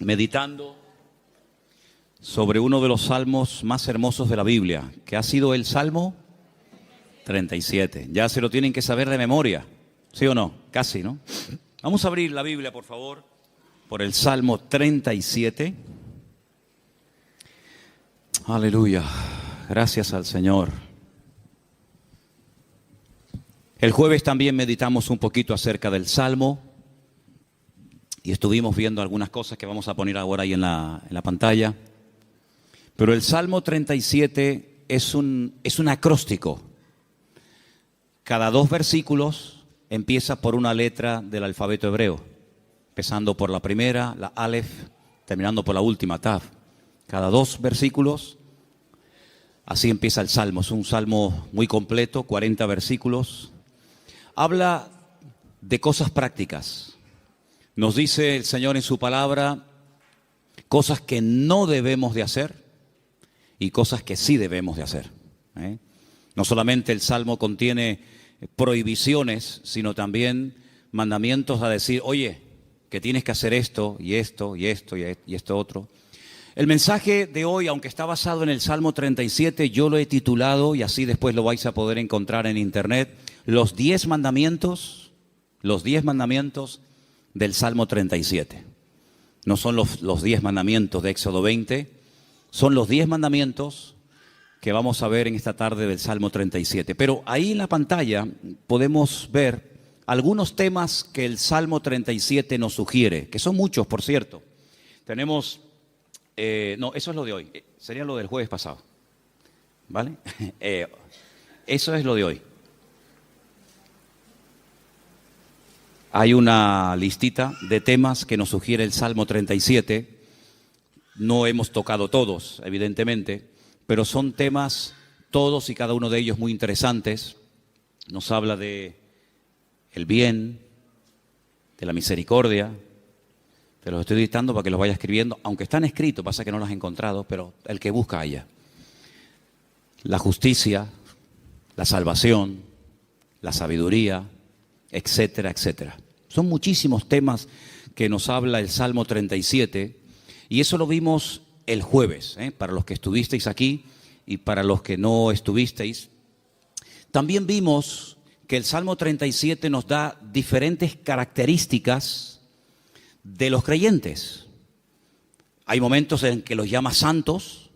meditando sobre uno de los salmos más hermosos de la Biblia, que ha sido el Salmo 37. Ya se lo tienen que saber de memoria, ¿sí o no? Casi, ¿no? Vamos a abrir la Biblia, por favor, por el Salmo 37. Aleluya, gracias al Señor. El jueves también meditamos un poquito acerca del Salmo y estuvimos viendo algunas cosas que vamos a poner ahora ahí en la pantalla. Pero el Salmo 37 es un acróstico. Cada 2 versículos empieza por una letra del alfabeto hebreo, empezando por la primera, la Aleph, terminando por la última, Tav. Cada 2 versículos, así empieza el Salmo. Es un salmo muy completo, 40 versículos. Habla de cosas prácticas. Nos dice el Señor en su palabra cosas que no debemos de hacer y cosas que sí debemos de hacer. No solamente el Salmo contiene prohibiciones, sino también mandamientos a decir, oye, que tienes que hacer esto y esto y esto y esto otro. El mensaje de hoy, aunque está basado en el Salmo 37, yo lo he titulado, y así después lo vais a poder encontrar en internet, los 10 mandamientos del Salmo 37. No son los 10 mandamientos de Éxodo 20, son los 10 mandamientos que vamos a ver en esta tarde del Salmo 37. Pero ahí en la pantalla podemos ver algunos temas que el Salmo 37 nos sugiere, que son muchos, por cierto. Tenemos, no, eso es lo de hoy, sería lo del jueves pasado, ¿vale? Eso es lo de hoy. Hay una listita de temas que nos sugiere el Salmo 37. No hemos tocado todos, evidentemente, pero son temas, todos y cada uno de ellos muy interesantes. Nos habla de el bien, de la misericordia. Te los estoy dictando para que los vayas escribiendo, aunque están escritos, pasa que no los he encontrado, pero el que busca haya. La justicia, la salvación, la sabiduría, etcétera, etcétera. Son muchísimos temas que nos habla el Salmo 37 y eso lo vimos el jueves, para los que estuvisteis aquí y para los que no estuvisteis. También vimos que el Salmo 37 nos da diferentes características de los creyentes. Hay momentos en que los llama santos,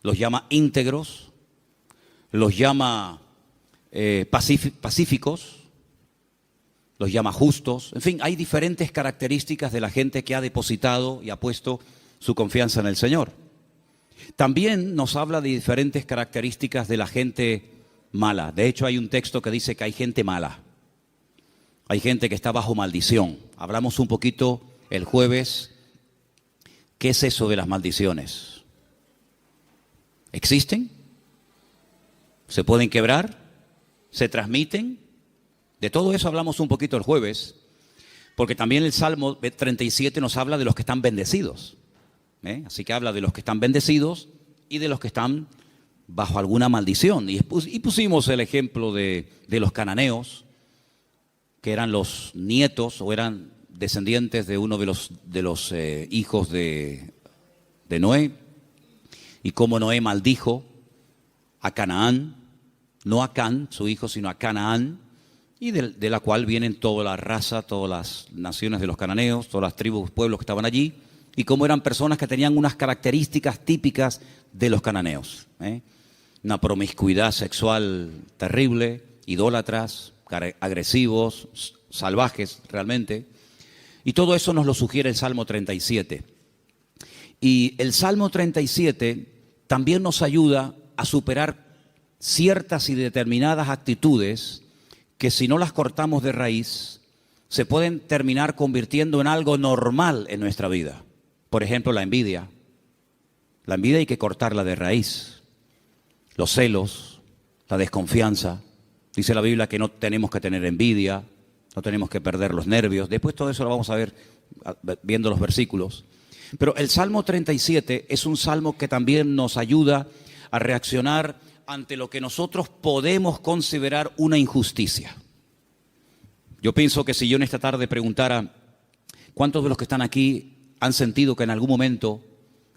los llama íntegros, los llama pacíficos, los llama justos. En fin, hay diferentes características de la gente que ha depositado y ha puesto su confianza en el Señor. También nos habla de diferentes características de la gente mala. De hecho, hay un texto que dice que hay gente mala. Hay gente que está bajo maldición. Hablamos un poquito el jueves. ¿Qué es eso de las maldiciones? ¿Existen? ¿Se pueden quebrar? ¿Se transmiten? De todo eso hablamos un poquito el jueves, porque también el Salmo 37 nos habla de los que están bendecidos. Así que habla de los que están bendecidos y de los que están bajo alguna maldición. Y pusimos el ejemplo de los cananeos, que eran los nietos o eran descendientes de uno de los hijos de Noé, y cómo Noé maldijo a Canaán, no a Can, su hijo, sino a Canaán, y de la cual vienen toda la raza, todas las naciones de los cananeos, todas las tribus, pueblos que estaban allí, y cómo eran personas que tenían unas características típicas de los cananeos. Una promiscuidad sexual terrible, idólatras, agresivos, salvajes realmente. Y todo eso nos lo sugiere el Salmo 37. Y el Salmo 37 también nos ayuda a superar ciertas y determinadas actitudes que si no las cortamos de raíz, se pueden terminar convirtiendo en algo normal en nuestra vida. Por ejemplo, la envidia. La envidia hay que cortarla de raíz. Los celos, la desconfianza. Dice la Biblia que no tenemos que tener envidia, no tenemos que perder los nervios. Después todo eso lo vamos a ver viendo los versículos. Pero el Salmo 37 es un salmo que también nos ayuda a reaccionar ante lo que nosotros podemos considerar una injusticia. Yo pienso que si yo en esta tarde preguntara, ¿cuántos de los que están aquí han sentido que en algún momento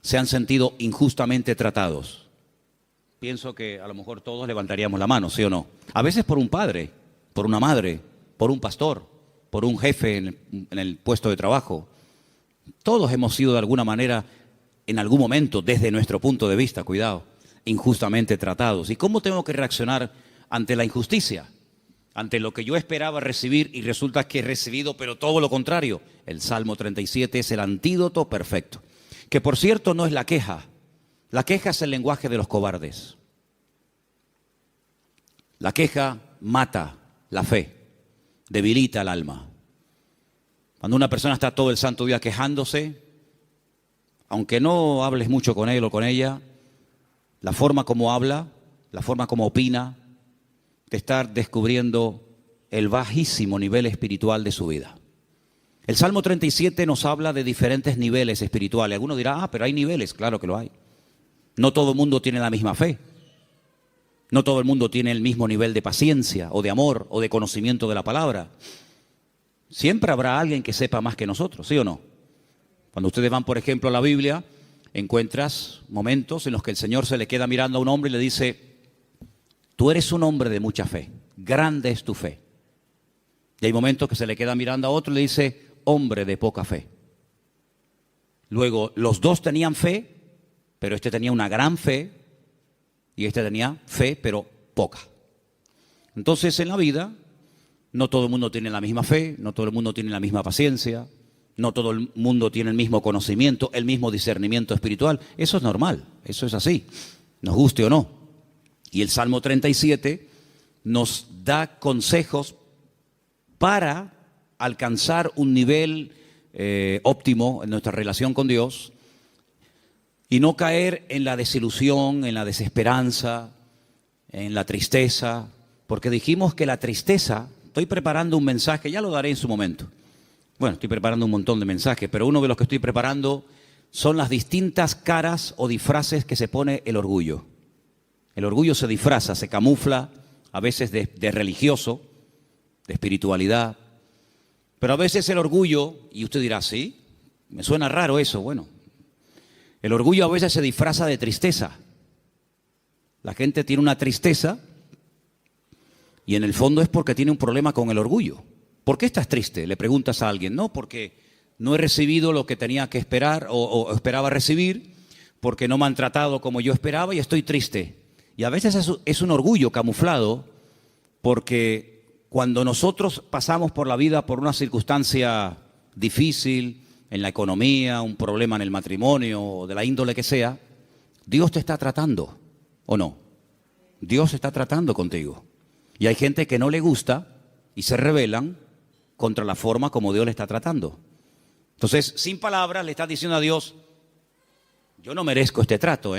se han sentido injustamente tratados? Pienso que a lo mejor todos levantaríamos la mano, ¿sí o no? A veces por un padre, por una madre, por un pastor, por un jefe en el puesto de trabajo. Todos hemos sido de alguna manera, en algún momento, desde nuestro punto de vista, cuidado, injustamente tratados. ¿Y cómo tengo que reaccionar ante la injusticia? Ante lo que yo esperaba recibir y resulta que he recibido, pero todo lo contrario. El Salmo 37 es el antídoto perfecto. Que por cierto no es la queja. La queja es el lenguaje de los cobardes. La queja mata la fe, debilita el alma. Cuando una persona está todo el santo día quejándose, aunque no hables mucho con él o con ella, la forma como habla, la forma como opina, te está descubriendo el bajísimo nivel espiritual de su vida. El Salmo 37 nos habla de diferentes niveles espirituales. Alguno dirá, pero hay niveles. Claro que lo hay. No todo el mundo tiene la misma fe. No todo el mundo tiene el mismo nivel de paciencia o de amor o de conocimiento de la palabra. Siempre habrá alguien que sepa más que nosotros, ¿sí o no? Cuando ustedes van, por ejemplo, a la Biblia, encuentras momentos en los que el Señor se le queda mirando a un hombre y le dice: tú eres un hombre de mucha fe, grande es tu fe. Y hay momentos que se le queda mirando a otro y le dice: hombre de poca fe. Luego, los dos tenían fe, pero este tenía una gran fe y este tenía fe, pero poca. Entonces, en la vida, no todo el mundo tiene la misma fe, no todo el mundo tiene la misma paciencia, no todo el mundo tiene el mismo conocimiento, el mismo discernimiento espiritual. Eso es normal, eso es así, nos guste o no. Y el Salmo 37 nos da consejos para alcanzar un nivel óptimo en nuestra relación con Dios y no caer en la desilusión, en la desesperanza, en la tristeza, porque dijimos que la tristeza, estoy preparando un mensaje, ya lo daré en su momento. Bueno, estoy preparando un montón de mensajes, pero uno de los que estoy preparando son las distintas caras o disfraces que se pone el orgullo. El orgullo se disfraza, se camufla, a veces de religioso, de espiritualidad, pero a veces el orgullo, y usted dirá, ¿sí? Me suena raro eso. Bueno, el orgullo a veces se disfraza de tristeza. La gente tiene una tristeza y en el fondo es porque tiene un problema con el orgullo. ¿Por qué estás triste? Le preguntas a alguien. No, porque no he recibido lo que tenía que esperar o esperaba recibir, porque no me han tratado como yo esperaba y estoy triste. Y a veces es un orgullo camuflado, porque cuando nosotros pasamos por la vida por una circunstancia difícil, en la economía, un problema en el matrimonio, o de la índole que sea, Dios te está tratando, ¿o no? Dios está tratando contigo. Y hay gente que no le gusta y se rebelan contra la forma como Dios le está tratando. Entonces, sin palabras, le estás diciendo a Dios: yo no merezco este trato,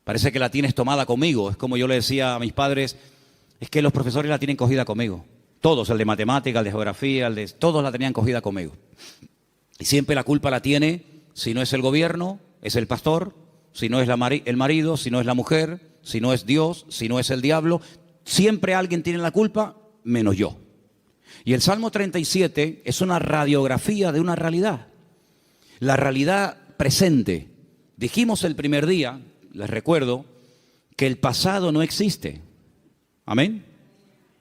Parece que la tienes tomada conmigo. Es como yo le decía a mis padres: es que los profesores la tienen cogida conmigo. Todos, el de matemática, el de geografía, todos la tenían cogida conmigo. Y siempre la culpa la tiene, si no es el gobierno, es el pastor, si no es el marido, si no es la mujer, si no es Dios, si no es el diablo. Siempre alguien tiene la culpa, menos yo. Y el Salmo 37 es una radiografía de una realidad. La realidad presente. Dijimos el primer día, les recuerdo, que el pasado no existe. Amén.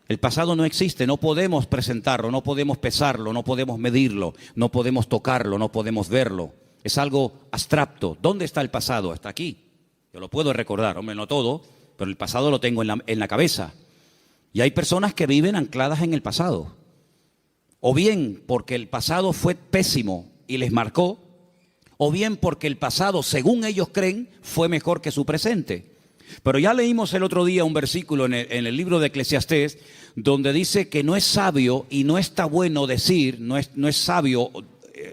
El pasado no existe, no podemos presentarlo, no podemos pesarlo, no podemos medirlo, no podemos tocarlo, no podemos verlo. Es algo abstracto. ¿Dónde está el pasado? Está aquí. Yo lo puedo recordar, hombre, no todo, pero el pasado lo tengo en la cabeza. Y hay personas que viven ancladas en el pasado. O bien porque el pasado fue pésimo y les marcó, o bien porque el pasado, según ellos creen, fue mejor que su presente. Pero ya leímos el otro día un versículo en el libro de Eclesiastés, donde dice que no es sabio y no está bueno decir, no es sabio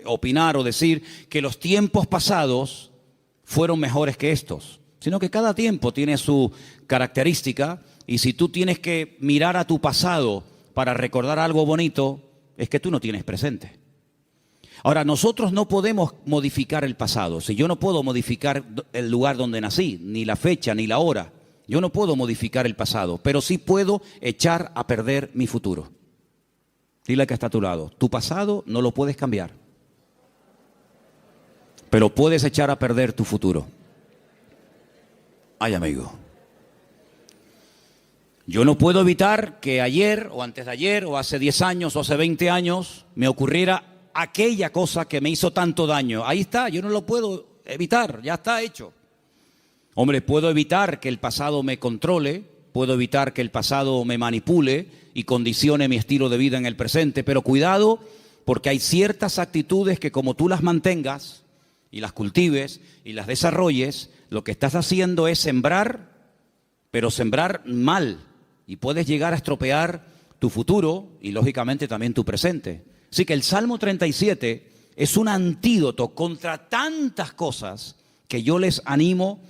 opinar o decir que los tiempos pasados fueron mejores que estos, sino que cada tiempo tiene su característica, y si tú tienes que mirar a tu pasado para recordar algo bonito, es que tú no tienes presente. Ahora, nosotros no podemos modificar el pasado. Si yo no puedo modificar el lugar donde nací, ni la fecha, ni la hora, yo no puedo modificar el pasado, pero sí puedo echar a perder mi futuro. Dile al que está a tu lado: tu pasado no lo puedes cambiar. pero puedes echar a perder tu futuro. Ay, amigo. Yo no puedo evitar que ayer o antes de ayer o hace 10 años o hace 20 años me ocurriera aquella cosa que me hizo tanto daño. Ahí está, yo no lo puedo evitar, ya está hecho. Hombre, puedo evitar que el pasado me controle, puedo evitar que el pasado me manipule y condicione mi estilo de vida en el presente, pero cuidado, porque hay ciertas actitudes que como tú las mantengas y las cultives y las desarrolles, lo que estás haciendo es sembrar, pero sembrar mal, y puedes llegar a estropear tu futuro y lógicamente también tu presente. Así que el Salmo 37 es un antídoto contra tantas cosas que yo les animo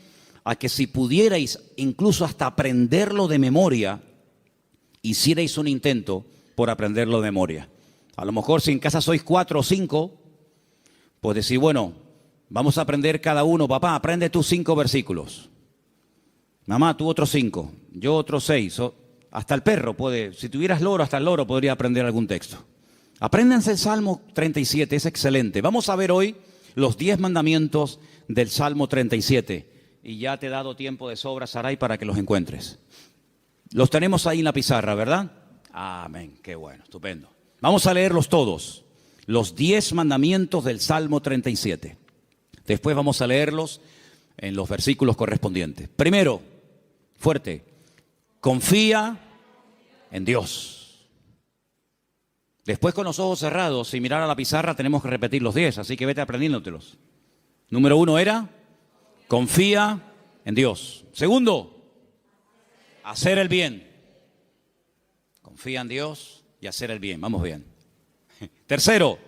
a que si pudierais incluso hasta aprenderlo de memoria, hicierais un intento por aprenderlo de memoria. A lo mejor si en casa sois 4 o 5, pues decir, bueno, vamos a aprender cada uno, papá, aprende tus 5 versículos. Mamá, tú otros 5, yo otros 6. Hasta el perro puede, si tuvieras loro, hasta el loro podría aprender algún texto. Apréndanse el Salmo 37, es excelente. Vamos a ver hoy los 10 mandamientos del Salmo 37. Y ya te he dado tiempo de sobra, Saray, para que los encuentres. Los tenemos ahí en la pizarra, ¿verdad? Amén, qué bueno, estupendo. Vamos a leerlos todos, los 10 mandamientos del Salmo 37. Después vamos a leerlos en los versículos correspondientes. Primero, fuerte, confía en Dios. Después, con los ojos cerrados, sin mirar a la pizarra, tenemos que repetir los 10, así que vete aprendiéndotelos. Número 1 era, confía en Dios. Segundo, hacer el bien. Confía en Dios y hacer el bien. Vamos bien. Tercero,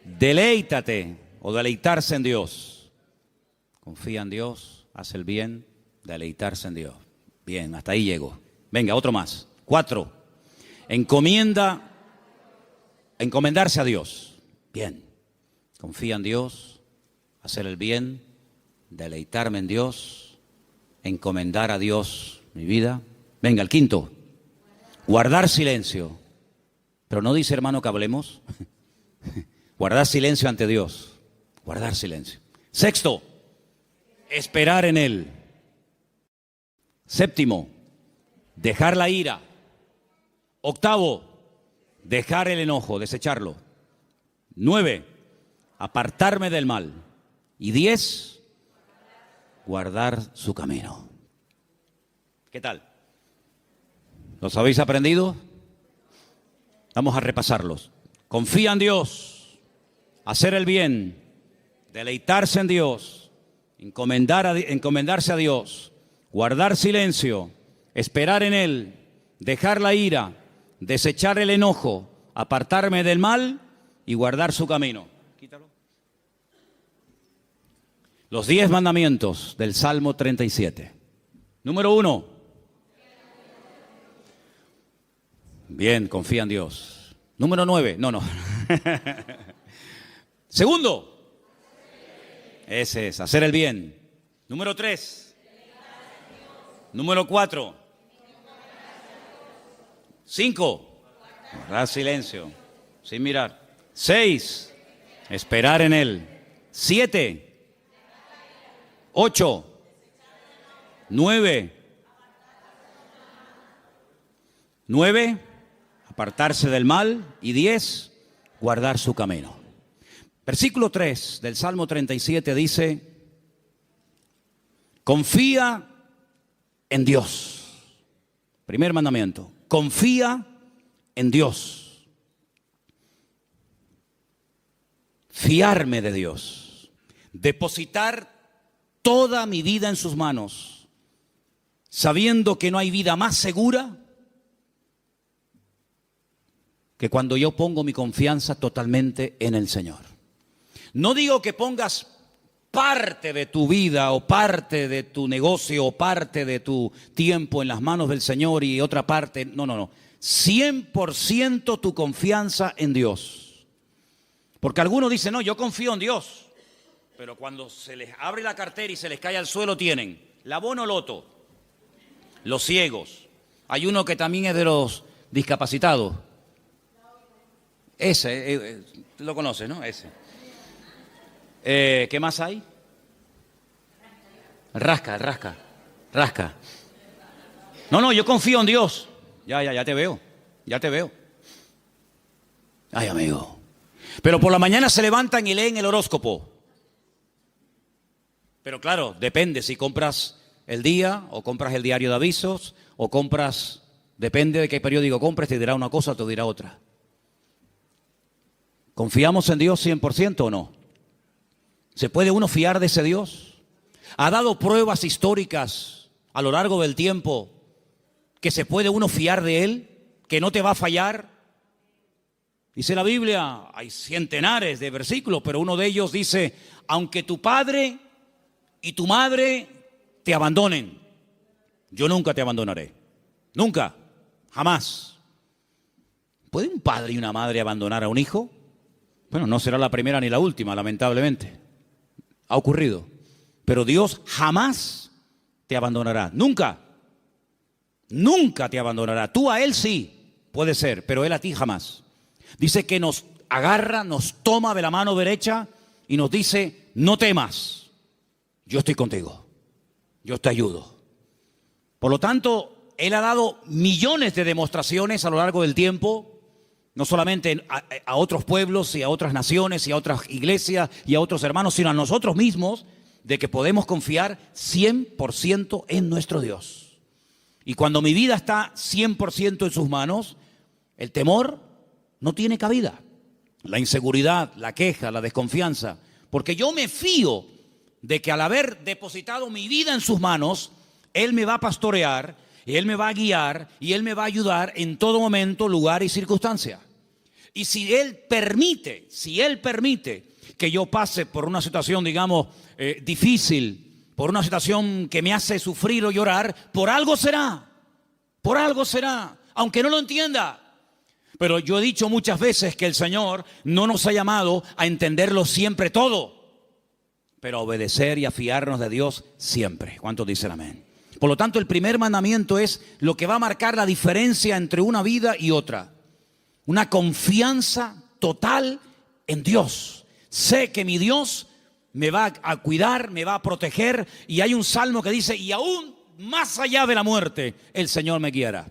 deleítate o deleitarse en Dios. Confía en Dios, haz el bien, deleitarse en Dios. Bien, hasta ahí llego. Venga, otro más. 4, encomendarse a Dios. Bien, confía en Dios, hacer el bien, deleitarme en Dios, encomendar a Dios mi vida. Venga, el 5, guardar silencio. Pero no dice, hermano, que hablemos. Guardar silencio ante Dios. Guardar silencio. 6, esperar en Él. 7, dejar la ira. 8, dejar el enojo, desecharlo. 9, apartarme del mal. Y 10, guardar su camino. ¿Qué tal? ¿Los habéis aprendido? Vamos a repasarlos. Confía en Dios, hacer el bien, deleitarse en Dios, encomendarse a Dios, guardar silencio, esperar en Él, dejar la ira, desechar el enojo, apartarme del mal y guardar su camino. Quítalo. Los 10 mandamientos del Salmo 37. Número 1. Bien, confía en Dios. Número 9. No. Segundo. Ese es, hacer el bien. Número 3. Número 4. 5. Guardar silencio, sin mirar. 6. Esperar en Él. 7. 8. 9. 9. Apartarse del mal. Y 10. Guardar su camino. Versículo 3 del Salmo 37 dice, confía en Dios. Primer mandamiento, confía en Dios. Fiarme de Dios. Depositar toda mi vida en sus manos, sabiendo que no hay vida más segura que cuando yo pongo mi confianza totalmente en el Señor. No digo que pongas parte de tu vida o parte de tu negocio o parte de tu tiempo en las manos del Señor y otra parte, no. 100% tu confianza en Dios. Porque algunos dicen, no, yo confío en Dios. Pero cuando se les abre la cartera y se les cae al suelo tienen la Bonoloto, los ciegos. Hay uno que también es de los discapacitados. Ese, lo conoces, ¿no? Ese. ¿Qué más hay? Rasca. No, yo confío en Dios. Ya te veo. Ay, amigo. Pero por la mañana se levantan y leen el horóscopo. Pero claro, depende si compras el día o compras el diario de avisos o compras, depende de qué periódico compres, te dirá una cosa o te dirá otra. ¿Confiamos en Dios 100% o no? ¿Se puede uno fiar de ese Dios? ¿Ha dado pruebas históricas a lo largo del tiempo que se puede uno fiar de Él? ¿Que no te va a fallar? Dice la Biblia, hay centenares de versículos, pero uno de ellos dice, aunque tu padre y tu madre te abandonen, yo nunca te abandonaré. Nunca, jamás. ¿Puede un padre y una madre abandonar a un hijo? Bueno, no será la primera ni la última, lamentablemente. Ha ocurrido. Pero Dios jamás te abandonará. Nunca. Nunca te abandonará. Tú a Él sí, puede ser, pero Él a ti jamás. Dice que nos agarra, nos toma de la mano derecha y nos dice, no temas, yo estoy contigo, yo te ayudo. Por lo tanto, Él ha dado millones de demostraciones a lo largo del tiempo, no solamente a otros pueblos y a otras naciones y a otras iglesias y a otros hermanos, sino a nosotros mismos, de que podemos confiar 100% en nuestro Dios. Y cuando mi vida está 100% en sus manos, el temor no tiene cabida. La inseguridad, la queja, la desconfianza. Porque yo me fío de que al haber depositado mi vida en sus manos, Él me va a pastorear, y Él me va a guiar, y Él me va a ayudar en todo momento, lugar y circunstancia. Y si Él permite que yo pase por una situación, digamos, difícil, por una situación que me hace sufrir o llorar, por algo será, aunque no lo entienda. Pero yo he dicho muchas veces que el Señor no nos ha llamado a entenderlo siempre todo, pero a obedecer y a fiarnos de Dios siempre. ¿Cuántos dicen amén? Por lo tanto, el primer mandamiento es lo que va a marcar la diferencia entre una vida y otra. Una confianza total en Dios. Sé que mi Dios me va a cuidar, me va a proteger, y hay un salmo que dice, y aún más allá de la muerte, el Señor me guiará.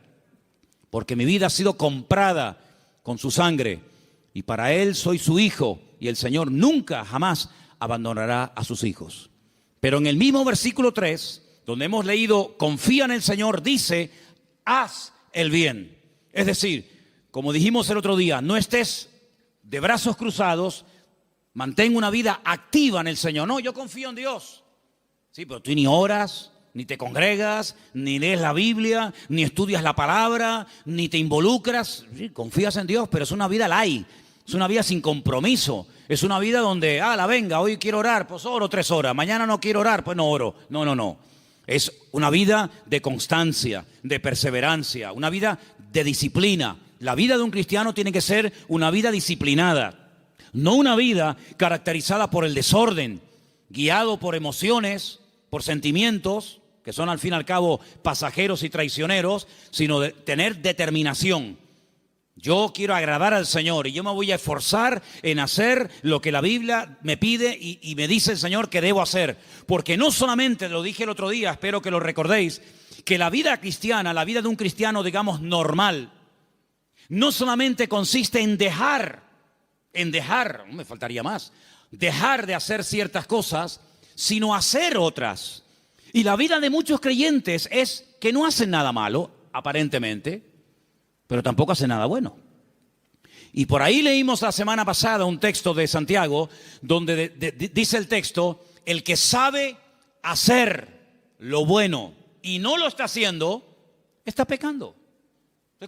Porque mi vida ha sido comprada con su sangre, y para Él soy su hijo, y el Señor nunca, jamás abandonará a sus hijos. Pero en el mismo versículo 3, donde hemos leído, confía en el Señor, dice, haz el bien. Es decir, como dijimos el otro día, no estés de brazos cruzados, mantén una vida activa en el Señor. No, yo confío en Dios. Sí, pero tú ni oras, ni te congregas, ni lees la Biblia, ni estudias la palabra, ni te involucras. Sí, confías en Dios, pero es una vida light, es una vida sin compromiso. Es una vida donde, venga, hoy quiero orar, pues oro 3 horas. Mañana no quiero orar, pues no oro. No. Es una vida de constancia, de perseverancia, una vida de disciplina. La vida de un cristiano tiene que ser una vida disciplinada, no una vida caracterizada por el desorden, guiado por emociones, por sentimientos, que son al fin y al cabo pasajeros y traicioneros, sino de tener determinación. Yo quiero agradar al Señor y yo me voy a esforzar en hacer lo que la Biblia me pide y me dice el Señor que debo hacer. Porque no solamente, lo dije el otro día, espero que lo recordéis, que la vida cristiana, la vida de un cristiano, digamos, normal, no solamente consiste en dejar, me faltaría más, dejar de hacer ciertas cosas, sino hacer otras. Y la vida de muchos creyentes es que no hacen nada malo, aparentemente, pero tampoco hacen nada bueno. Y por ahí leímos la semana pasada un texto de Santiago, donde dice el texto, el que sabe hacer lo bueno y no lo está haciendo, está pecando.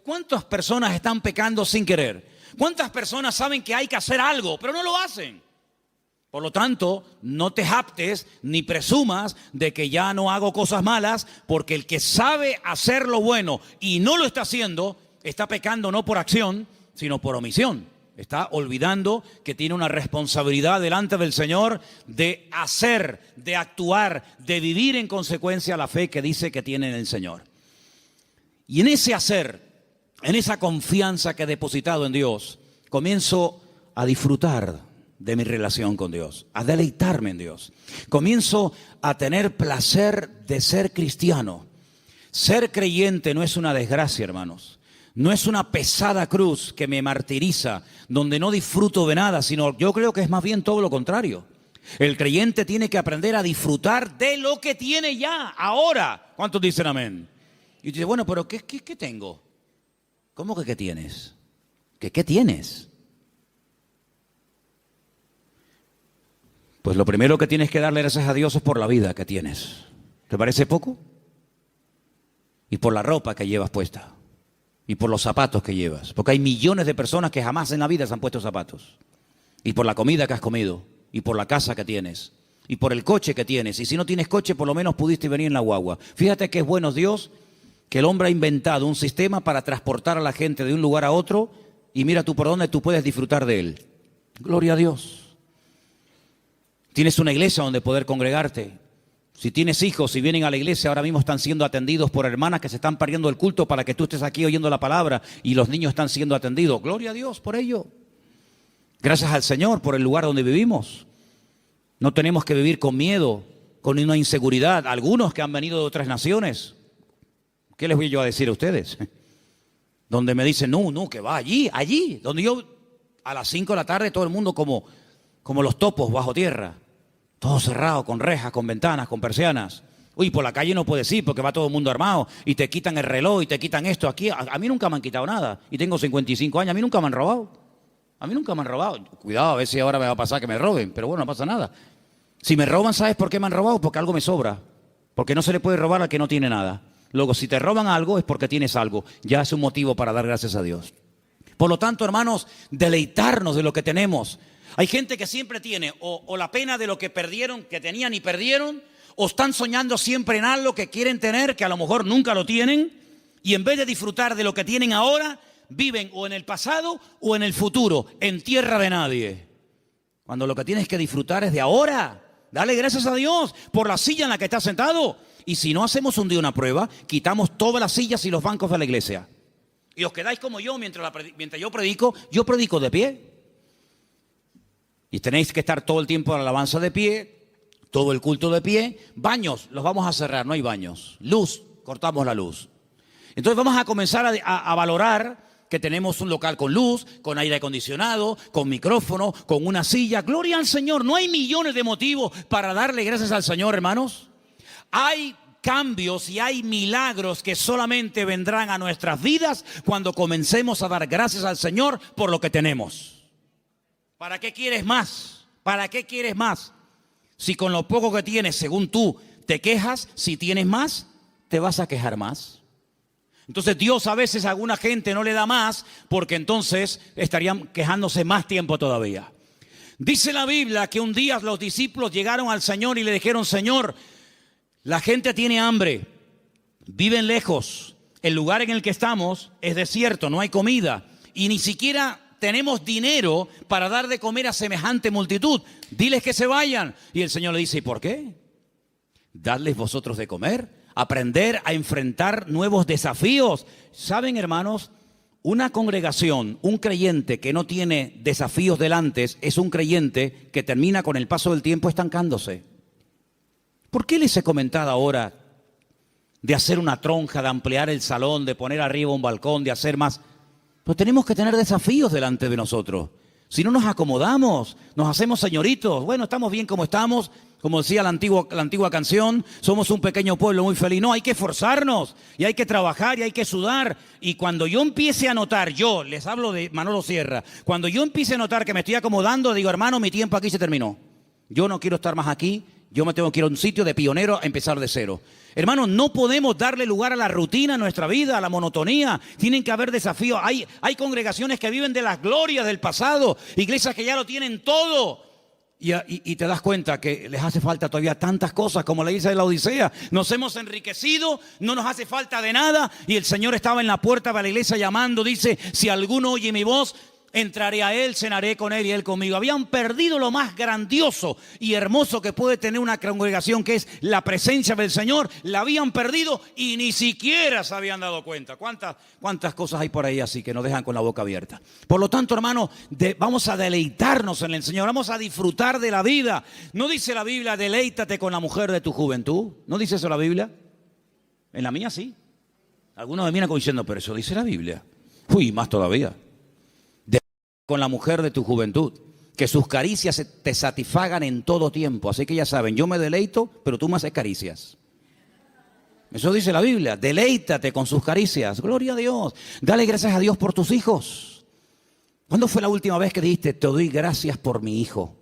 ¿Cuántas personas están pecando sin querer? ¿Cuántas personas saben que hay que hacer algo, pero no lo hacen? Por lo tanto, no te jactes ni presumas de que ya no hago cosas malas, porque el que sabe hacer lo bueno y no lo está haciendo, está pecando no por acción, sino por omisión. Está olvidando que tiene una responsabilidad delante del Señor de hacer, de actuar, de vivir en consecuencia la fe que dice que tiene en el Señor. Y en ese hacer, en esa confianza que he depositado en Dios, comienzo a disfrutar de mi relación con Dios, a deleitarme en Dios. Comienzo a tener placer de ser cristiano. Ser creyente no es una desgracia, hermanos. No es una pesada cruz que me martiriza, donde no disfruto de nada, sino yo creo que es más bien todo lo contrario. El creyente tiene que aprender a disfrutar de lo que tiene ya, ahora. ¿Cuántos dicen amén? Y dice, bueno, pero ¿qué tengo? ¿Cómo que qué tienes? ¿Qué tienes? Pues lo primero que tienes que darle gracias a Dios es por la vida que tienes. ¿Te parece poco? Y por la ropa que llevas puesta. Y por los zapatos que llevas. Porque hay millones de personas que jamás en la vida se han puesto zapatos. Y por la comida que has comido. Y por la casa que tienes. Y por el coche que tienes. Y si no tienes coche, por lo menos pudiste venir en la guagua. Fíjate que es bueno Dios que el hombre ha inventado un sistema para transportar a la gente de un lugar a otro. Y mira tú por dónde tú puedes disfrutar de él. Gloria a Dios. Tienes una iglesia donde poder congregarte. Si tienes hijos, si vienen a la iglesia, ahora mismo están siendo atendidos por hermanas que se están perdiendo el culto para que tú estés aquí oyendo la palabra y los niños están siendo atendidos. Gloria a Dios por ello. Gracias al Señor por el lugar donde vivimos. No tenemos que vivir con miedo, con una inseguridad. Algunos que han venido de otras naciones, ¿qué les voy yo a decir a ustedes? Donde me dicen, no, que va allí. Donde yo a las 5 de la tarde todo el mundo como los topos bajo tierra. Todo cerrado, con rejas, con ventanas, con persianas. Uy, por la calle no puedes ir porque va todo el mundo armado y te quitan el reloj y te quitan esto. Aquí a mí nunca me han quitado nada y tengo 55 años, a mí nunca me han robado. Cuidado, a ver si ahora me va a pasar que me roben, pero bueno, no pasa nada. Si me roban, ¿sabes por qué me han robado? Porque algo me sobra. Porque no se le puede robar al que no tiene nada. Luego, si te roban algo es porque tienes algo. Ya es un motivo para dar gracias a Dios. Por lo tanto, hermanos, deleitarnos de lo que tenemos. Hay gente que siempre tiene o la pena de lo que perdieron, que tenían y perdieron, o están soñando siempre en algo que quieren tener, que a lo mejor nunca lo tienen, y en vez de disfrutar de lo que tienen ahora, viven o en el pasado o en el futuro, en tierra de nadie. Cuando lo que tienes que disfrutar es de ahora. Dale gracias a Dios por la silla en la que estás sentado. Y si no hacemos un día una prueba, quitamos todas las sillas y los bancos de la iglesia. Y os quedáis como yo mientras yo predico de pie. Y tenéis que estar todo el tiempo en la alabanza de pie, todo el culto de pie. Baños, los vamos a cerrar, no hay baños. Luz, cortamos la luz. Entonces vamos a comenzar a valorar que tenemos un local con luz, con aire acondicionado, con micrófono, con una silla. Gloria al Señor, no hay millones de motivos para darle gracias al Señor, hermanos. Hay cambios y hay milagros que solamente vendrán a nuestras vidas cuando comencemos a dar gracias al Señor por lo que tenemos. ¿Para qué quieres más? ¿Para qué quieres más? Si con lo poco que tienes, según tú, te quejas, si tienes más, te vas a quejar más. Entonces Dios a veces a alguna gente no le da más porque entonces estarían quejándose más tiempo todavía. Dice la Biblia que un día los discípulos llegaron al Señor y le dijeron, Señor, la gente tiene hambre, viven lejos, el lugar en el que estamos es desierto, no hay comida y ni siquiera tenemos dinero para dar de comer a semejante multitud. Diles que se vayan. Y el Señor le dice, ¿y por qué? Dadles vosotros de comer, aprender a enfrentar nuevos desafíos. ¿Saben, hermanos? Una congregación, un creyente que no tiene desafíos delante es un creyente que termina con el paso del tiempo estancándose. ¿Por qué les he comentado ahora de hacer una tronja, de ampliar el salón, de poner arriba un balcón, de hacer más? Pues tenemos que tener desafíos delante de nosotros. Si no nos acomodamos, nos hacemos señoritos. Bueno, estamos bien como estamos, como decía la antigua canción, somos un pequeño pueblo muy feliz. No, hay que esforzarnos y hay que trabajar y hay que sudar. Y cuando yo empiece a notar, yo les hablo de Manolo Sierra, cuando yo empiece a notar que me estoy acomodando, digo, hermano, mi tiempo aquí se terminó. Yo no quiero estar más aquí. Yo me tengo que ir a un sitio de pionero a empezar de cero. Hermanos, no podemos darle lugar a la rutina en nuestra vida, a la monotonía. Tienen que haber desafíos. Hay congregaciones que viven de las glorias del pasado, iglesias que ya lo tienen todo. Y te das cuenta que les hace falta todavía tantas cosas como la iglesia de la Odisea. Nos hemos enriquecido, no nos hace falta de nada. Y el Señor estaba en la puerta de la iglesia llamando, dice, si alguno oye mi voz, Entraré a Él, cenaré con Él y Él conmigo. Habían perdido lo más grandioso y hermoso que puede tener una congregación, que es la presencia del Señor. La habían perdido y ni siquiera se habían dado cuenta. ¿Cuántas cosas hay por ahí así que nos dejan con la boca abierta? Por lo tanto, hermano, vamos a deleitarnos en el Señor. Vamos a disfrutar de la vida. ¿No dice la Biblia, deleítate con la mujer de tu juventud? ¿No dice eso la Biblia? En la mía sí. Algunos me miran como diciendo, pero eso dice la Biblia. Uy, más todavía. Con la mujer de tu juventud, que sus caricias te satisfagan en todo tiempo. Así que ya saben, yo me deleito, pero tú me haces caricias. Eso dice la Biblia, deleítate con sus caricias. Gloria a Dios. Dale gracias a Dios por tus hijos. ¿Cuándo fue la última vez que dijiste, te doy gracias por mi hijo?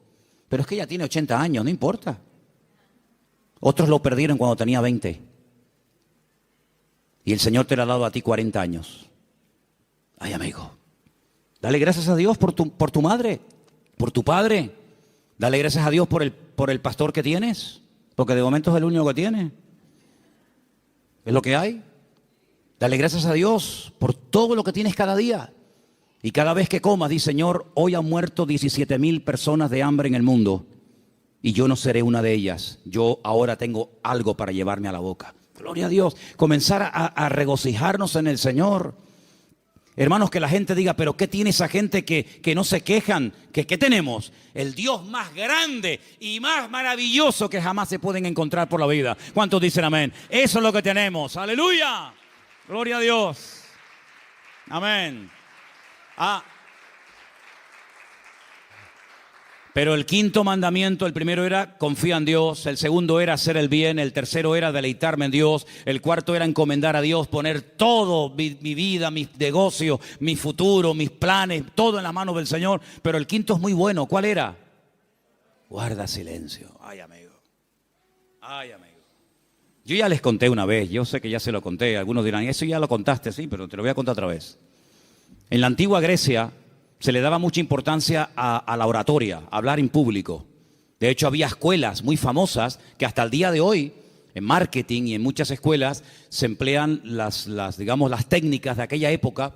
Pero es que ella tiene 80 años, no importa. Otros lo perdieron cuando tenía 20. Y el Señor te lo ha dado a ti 40 años. Ay, amigo. Dale gracias a Dios por tu madre, por tu padre. Dale gracias a Dios por el pastor que tienes, porque de momento es el único que tiene. Es lo que hay. Dale gracias a Dios por todo lo que tienes cada día. Y cada vez que comas, di, Señor, hoy han muerto 17,000 personas de hambre en el mundo y yo no seré una de ellas. Yo ahora tengo algo para llevarme a la boca. Gloria a Dios. Comenzar a regocijarnos en el Señor. Hermanos, que la gente diga, pero ¿qué tiene esa gente que no se quejan? ¿Qué tenemos? El Dios más grande y más maravilloso que jamás se pueden encontrar por la vida. ¿Cuántos dicen amén? Eso es lo que tenemos. ¡Aleluya! Gloria a Dios. Amén. Pero el quinto mandamiento, el primero era confía en Dios, el segundo era hacer el bien, el tercero era deleitarme en Dios, el cuarto era encomendar a Dios, poner todo, mi vida, mis negocios, mi futuro, mis planes, todo en las manos del Señor. Pero el quinto es muy bueno. ¿Cuál era? Guarda silencio. Ay, amigo. Ay, amigo. Yo ya les conté una vez, yo sé que ya se lo conté. Algunos dirán, eso ya lo contaste, sí, pero te lo voy a contar otra vez. En la antigua Grecia se le daba mucha importancia a la oratoria, a hablar en público. De hecho, había escuelas muy famosas que hasta el día de hoy, en marketing y en muchas escuelas, se emplean las técnicas de aquella época,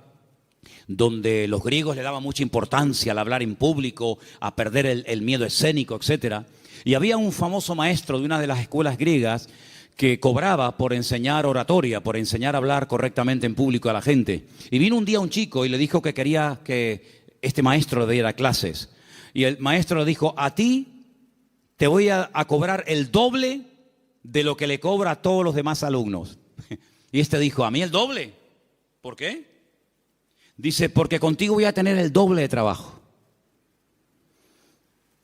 donde los griegos le daban mucha importancia al hablar en público, a perder el miedo escénico, etc. Y había un famoso maestro de una de las escuelas griegas que cobraba por enseñar oratoria, por enseñar a hablar correctamente en público a la gente. Y vino un día un chico y le dijo que quería que este maestro le diera clases. Y el maestro le dijo, a ti te voy a cobrar el doble de lo que le cobra a todos los demás alumnos. Y este dijo, ¿a mí el doble? ¿Por qué? Dice, porque contigo voy a tener el doble de trabajo.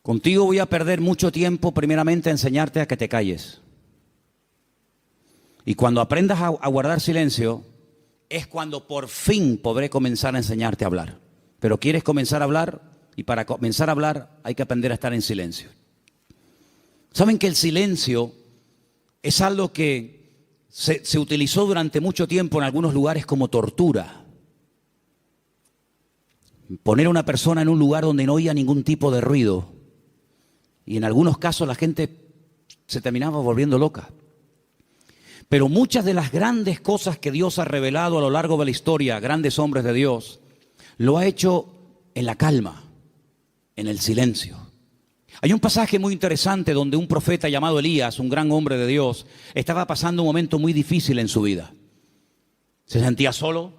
Contigo voy a perder mucho tiempo, primeramente, a enseñarte a que te calles. Y cuando aprendas a guardar silencio, es cuando por fin podré comenzar a enseñarte a hablar. Pero quieres comenzar a hablar, y para comenzar a hablar hay que aprender a estar en silencio. ¿Saben que el silencio es algo que se utilizó durante mucho tiempo en algunos lugares como tortura? Poner a una persona en un lugar donde no oía ningún tipo de ruido. Y en algunos casos la gente se terminaba volviendo loca. Pero muchas de las grandes cosas que Dios ha revelado a lo largo de la historia, grandes hombres de Dios, lo ha hecho en la calma, en el silencio. Hay un pasaje muy interesante donde un profeta llamado Elías, un gran hombre de Dios, estaba pasando un momento muy difícil en su vida. Se sentía solo,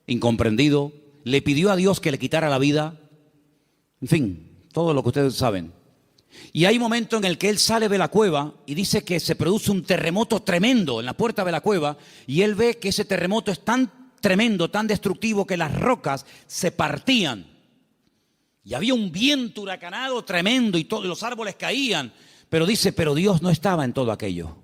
incomprendido, le pidió a Dios que le quitara la vida. En fin, todo lo que ustedes saben. Y hay un momento en el que él sale de la cueva y dice que se produce un terremoto tremendo en la puerta de la cueva, y él ve que ese terremoto es tan tremendo, tan destructivo, que las rocas se partían. Y había un viento huracanado tremendo y todos los árboles caían. Pero dice, pero Dios no estaba en todo aquello.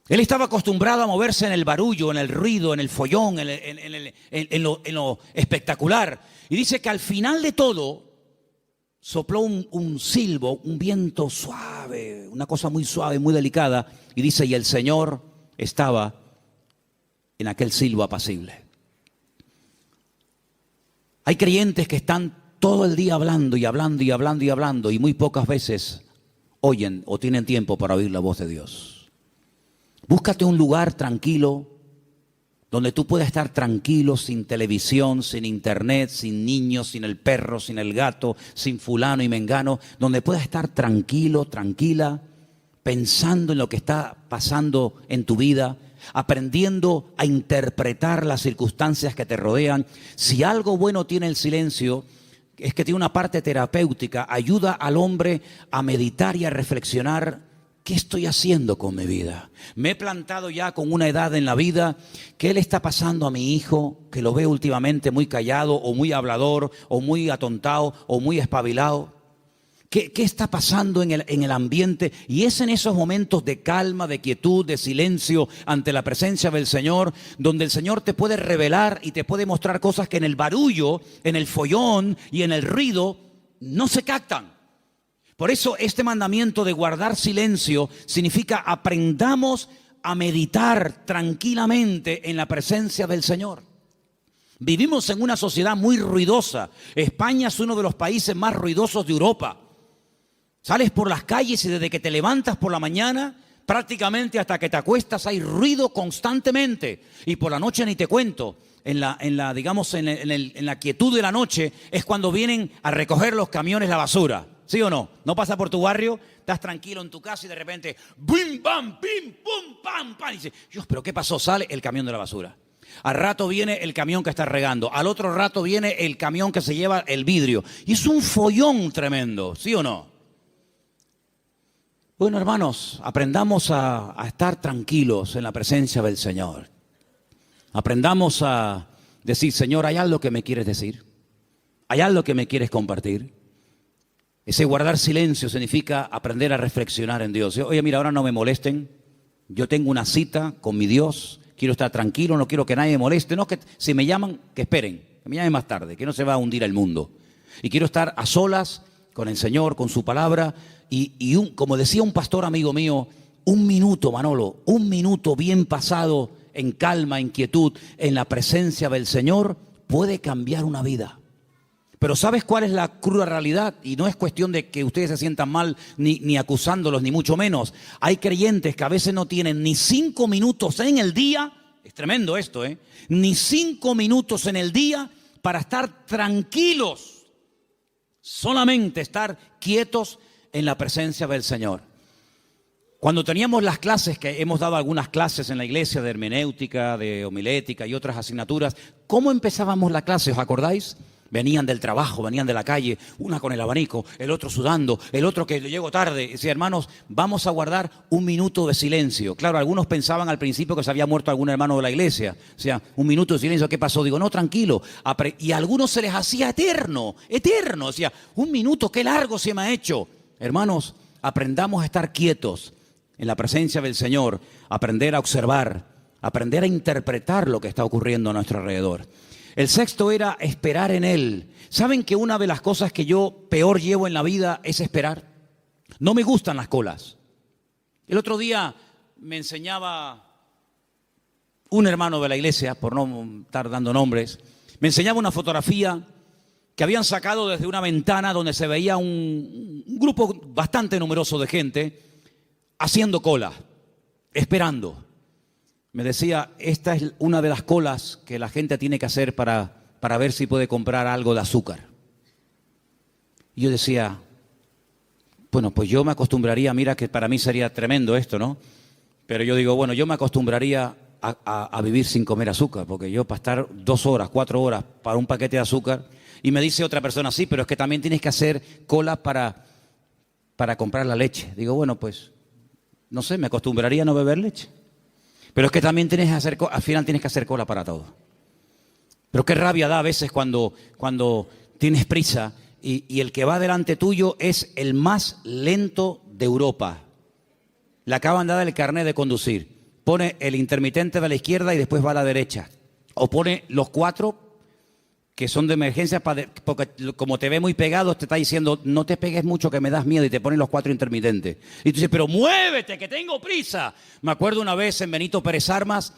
Él estaba acostumbrado a moverse en el barullo, en el ruido, en el follón, en lo espectacular. Y dice que al final de todo sopló un silbo, un viento suave, una cosa muy suave, muy delicada. Y dice, y el Señor estaba en aquel silbo apacible. Hay creyentes que están todo el día hablando y hablando y hablando y hablando, y muy pocas veces oyen o tienen tiempo para oír la voz de Dios. Búscate un lugar tranquilo, donde tú puedas estar tranquilo, sin televisión, sin internet, sin niños, sin el perro, sin el gato, sin fulano y mengano, donde puedas estar tranquilo, tranquila, pensando en lo que está pasando en tu vida, aprendiendo a interpretar las circunstancias que te rodean. Si algo bueno tiene el silencio, es que tiene una parte terapéutica, ayuda al hombre a meditar y a reflexionar. ¿Qué estoy haciendo con mi vida? Me he plantado ya con una edad en la vida. ¿Qué le está pasando a mi hijo? Que lo veo últimamente muy callado o muy hablador o muy atontado o muy espabilado. ¿Qué está pasando en el ambiente? Y es en esos momentos de calma, de quietud, de silencio ante la presencia del Señor, donde el Señor te puede revelar y te puede mostrar cosas que en el barullo, en el follón y en el ruido no se captan. Por eso este mandamiento de guardar silencio significa aprendamos a meditar tranquilamente en la presencia del Señor. Vivimos en una sociedad muy ruidosa. España es uno de los países más ruidosos de Europa. Sales por las calles y desde que te levantas por la mañana, prácticamente hasta que te acuestas hay ruido constantemente. Y por la noche ni te cuento. En la quietud de la noche es cuando vienen a recoger los camiones la basura. ¿Sí o no? No pasa por tu barrio, estás tranquilo en tu casa y de repente ¡bim, bam, bim, pum, pam, pam! Y dices, Dios, ¿pero qué pasó? Sale el camión de la basura. Al rato viene el camión que está regando. Al otro rato viene el camión que se lleva el vidrio. Y es un follón tremendo, ¿sí o no? Bueno, hermanos, aprendamos a estar tranquilos en la presencia del Señor. Aprendamos a decir, Señor, ¿hay algo que me quieres decir? ¿Hay algo que me quieres compartir? Ese guardar silencio significa aprender a reflexionar en Dios. Oye, mira, ahora no me molesten. Yo tengo una cita con mi Dios. Quiero estar tranquilo, no quiero que nadie me moleste. No, que si me llaman, que esperen. Que me llamen más tarde, que no se va a hundir el mundo. Y quiero estar a solas con el Señor, con su palabra. Como decía un pastor amigo mío, un minuto, Manolo, un minuto bien pasado en calma, en quietud, en la presencia del Señor, puede cambiar una vida. Pero ¿sabes cuál es la cruda realidad? Y no es cuestión de que ustedes se sientan mal ni acusándolos, ni mucho menos. Hay creyentes que a veces no tienen ni 5 minutos en el día, es tremendo esto, ni 5 minutos en el día para estar tranquilos, solamente estar quietos en la presencia del Señor. Cuando teníamos las clases, que hemos dado algunas clases en la iglesia de hermenéutica, de homilética y otras asignaturas, ¿cómo empezábamos la clase? ¿Os acordáis? Venían del trabajo, venían de la calle, una con el abanico, el otro sudando, el otro que llegó tarde. Decía, hermanos, vamos a guardar un minuto de silencio. Claro, algunos pensaban al principio que se había muerto algún hermano de la iglesia. O sea, un minuto de silencio, ¿qué pasó? Digo, no, tranquilo. Y a algunos se les hacía eterno. O sea, un minuto, qué largo se me ha hecho. Hermanos, aprendamos a estar quietos en la presencia del Señor, aprender a observar, aprender a interpretar lo que está ocurriendo a nuestro alrededor. El sexto era esperar en Él. ¿Saben que una de las cosas que yo peor llevo en la vida es esperar? No me gustan las colas. El otro día me enseñaba un hermano de la iglesia, por no estar dando nombres, me enseñaba una fotografía que habían sacado desde una ventana donde se veía un grupo bastante numeroso de gente haciendo cola, esperando. Me decía, esta es una de las colas que la gente tiene que hacer para ver si puede comprar algo de azúcar. Y yo decía, bueno, pues yo me acostumbraría, mira que para mí sería tremendo esto, ¿no? Pero yo digo, bueno, yo me acostumbraría a vivir sin comer azúcar, porque yo para estar 2 horas, 4 horas para un paquete de azúcar, y me dice otra persona, sí, pero es que también tienes que hacer cola para comprar la leche. Digo, bueno, pues, no sé, me acostumbraría a no beber leche. Pero es que también al final tienes que hacer cola para todo. Pero qué rabia da a veces cuando tienes prisa y el que va delante tuyo es el más lento de Europa. Le acaban de dar el carnet de conducir. Pone el intermitente de la izquierda y después va a la derecha. O pone los 4 que son de emergencia, porque como te ve muy pegado, te está diciendo, no te pegues mucho que me das miedo, y te ponen los 4 intermitentes. Y tú dices, pero muévete, que tengo prisa. Me acuerdo una vez en Benito Pérez Armas,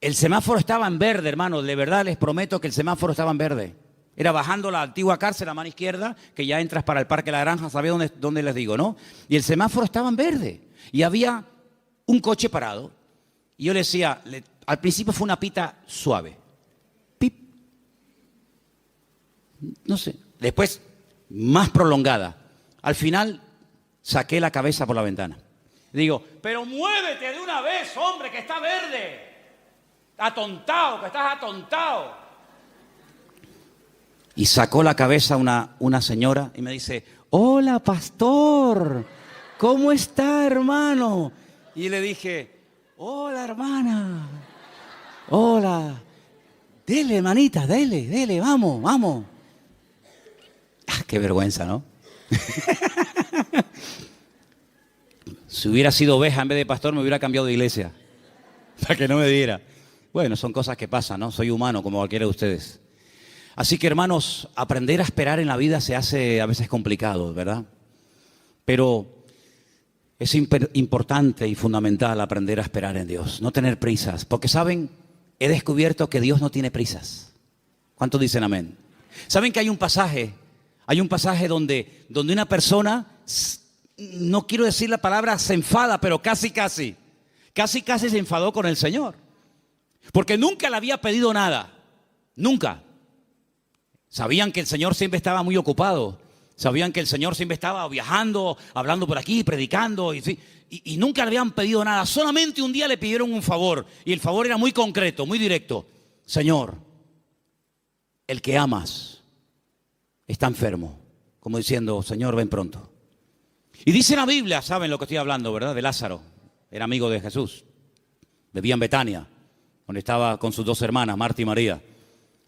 el semáforo estaba en verde, hermano, de verdad les prometo que el semáforo estaba en verde. Era bajando la antigua cárcel, la mano izquierda, que ya entras para el Parque La Granja, ¿sabía dónde les digo, no? Y el semáforo estaba en verde, y había un coche parado. Y yo le decía, Al principio fue una pita suave. Pip. No sé. Después, más prolongada. Al final, saqué la cabeza por la ventana. Digo, pero muévete de una vez, hombre, que está verde. Atontado, que estás atontado. Y sacó la cabeza una señora y me dice, hola, pastor, ¿cómo está, hermano? Y le dije, hola, hermana, hola, dele, hermanita, dele, vamos. Ah, qué vergüenza, ¿no? Si hubiera sido oveja en vez de pastor, me hubiera cambiado de iglesia, para que no me diera. Bueno, son cosas que pasan, ¿no? Soy humano como cualquiera de ustedes. Así que, hermanos, aprender a esperar en la vida se hace a veces complicado, ¿verdad? Pero es importante y fundamental aprender a esperar en Dios, no tener prisas. Porque, ¿saben? He descubierto que Dios no tiene prisas. ¿Cuántos dicen amén? ¿Saben que hay un pasaje donde una persona, no quiero decir la palabra se enfada, pero casi se enfadó con el Señor? Porque nunca le había pedido nada, nunca. Sabían que el Señor siempre estaba muy ocupado. Sabían que el Señor siempre estaba viajando, hablando por aquí, predicando. Y nunca le habían pedido nada. Solamente un día le pidieron un favor. Y el favor era muy concreto, muy directo. Señor, el que amas está enfermo. Como diciendo, Señor, ven pronto. Y dice la Biblia, saben lo que estoy hablando, ¿verdad? De Lázaro. Era amigo de Jesús. Vivía en Betania, donde estaba con sus 2 hermanas, Marta y María.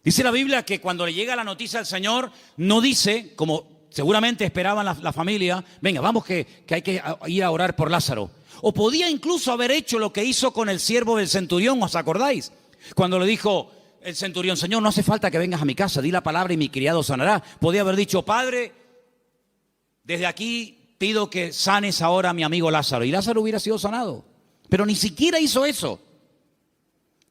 Dice la Biblia que cuando le llega la noticia al Señor, no dice, como seguramente esperaban la familia, venga, vamos que hay que ir a orar por Lázaro. O podía incluso haber hecho lo que hizo con el siervo del centurión, ¿os acordáis? Cuando le dijo el centurión, Señor, no hace falta que vengas a mi casa, di la palabra y mi criado sanará. Podía haber dicho, Padre, desde aquí pido que sanes ahora a mi amigo Lázaro. Y Lázaro hubiera sido sanado. Pero ni siquiera hizo eso.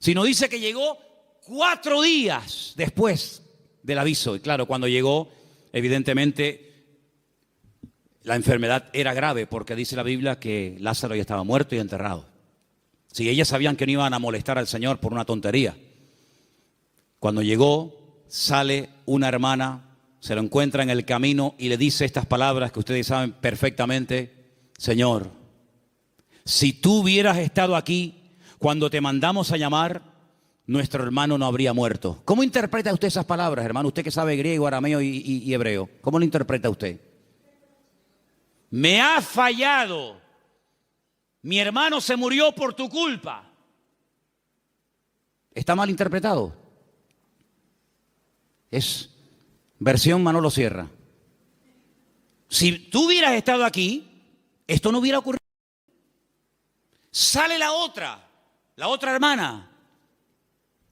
Sino dice que llegó 4 días después del aviso. Y claro, cuando llegó, evidentemente, la enfermedad era grave, porque dice la Biblia que Lázaro ya estaba muerto y enterrado. Si ellas sabían que no iban a molestar al Señor por una tontería. Cuando llegó, sale una hermana, se lo encuentra en el camino y le dice estas palabras que ustedes saben perfectamente. Señor, si tú hubieras estado aquí cuando te mandamos a llamar, nuestro hermano no habría muerto. ¿Cómo interpreta usted esas palabras, hermano? Usted que sabe griego, arameo y hebreo. ¿Cómo lo interpreta usted? Me ha fallado. Mi hermano se murió por tu culpa. ¿Está mal interpretado? Es versión Manolo Sierra. Si tú hubieras estado aquí, esto no hubiera ocurrido. Sale la otra hermana.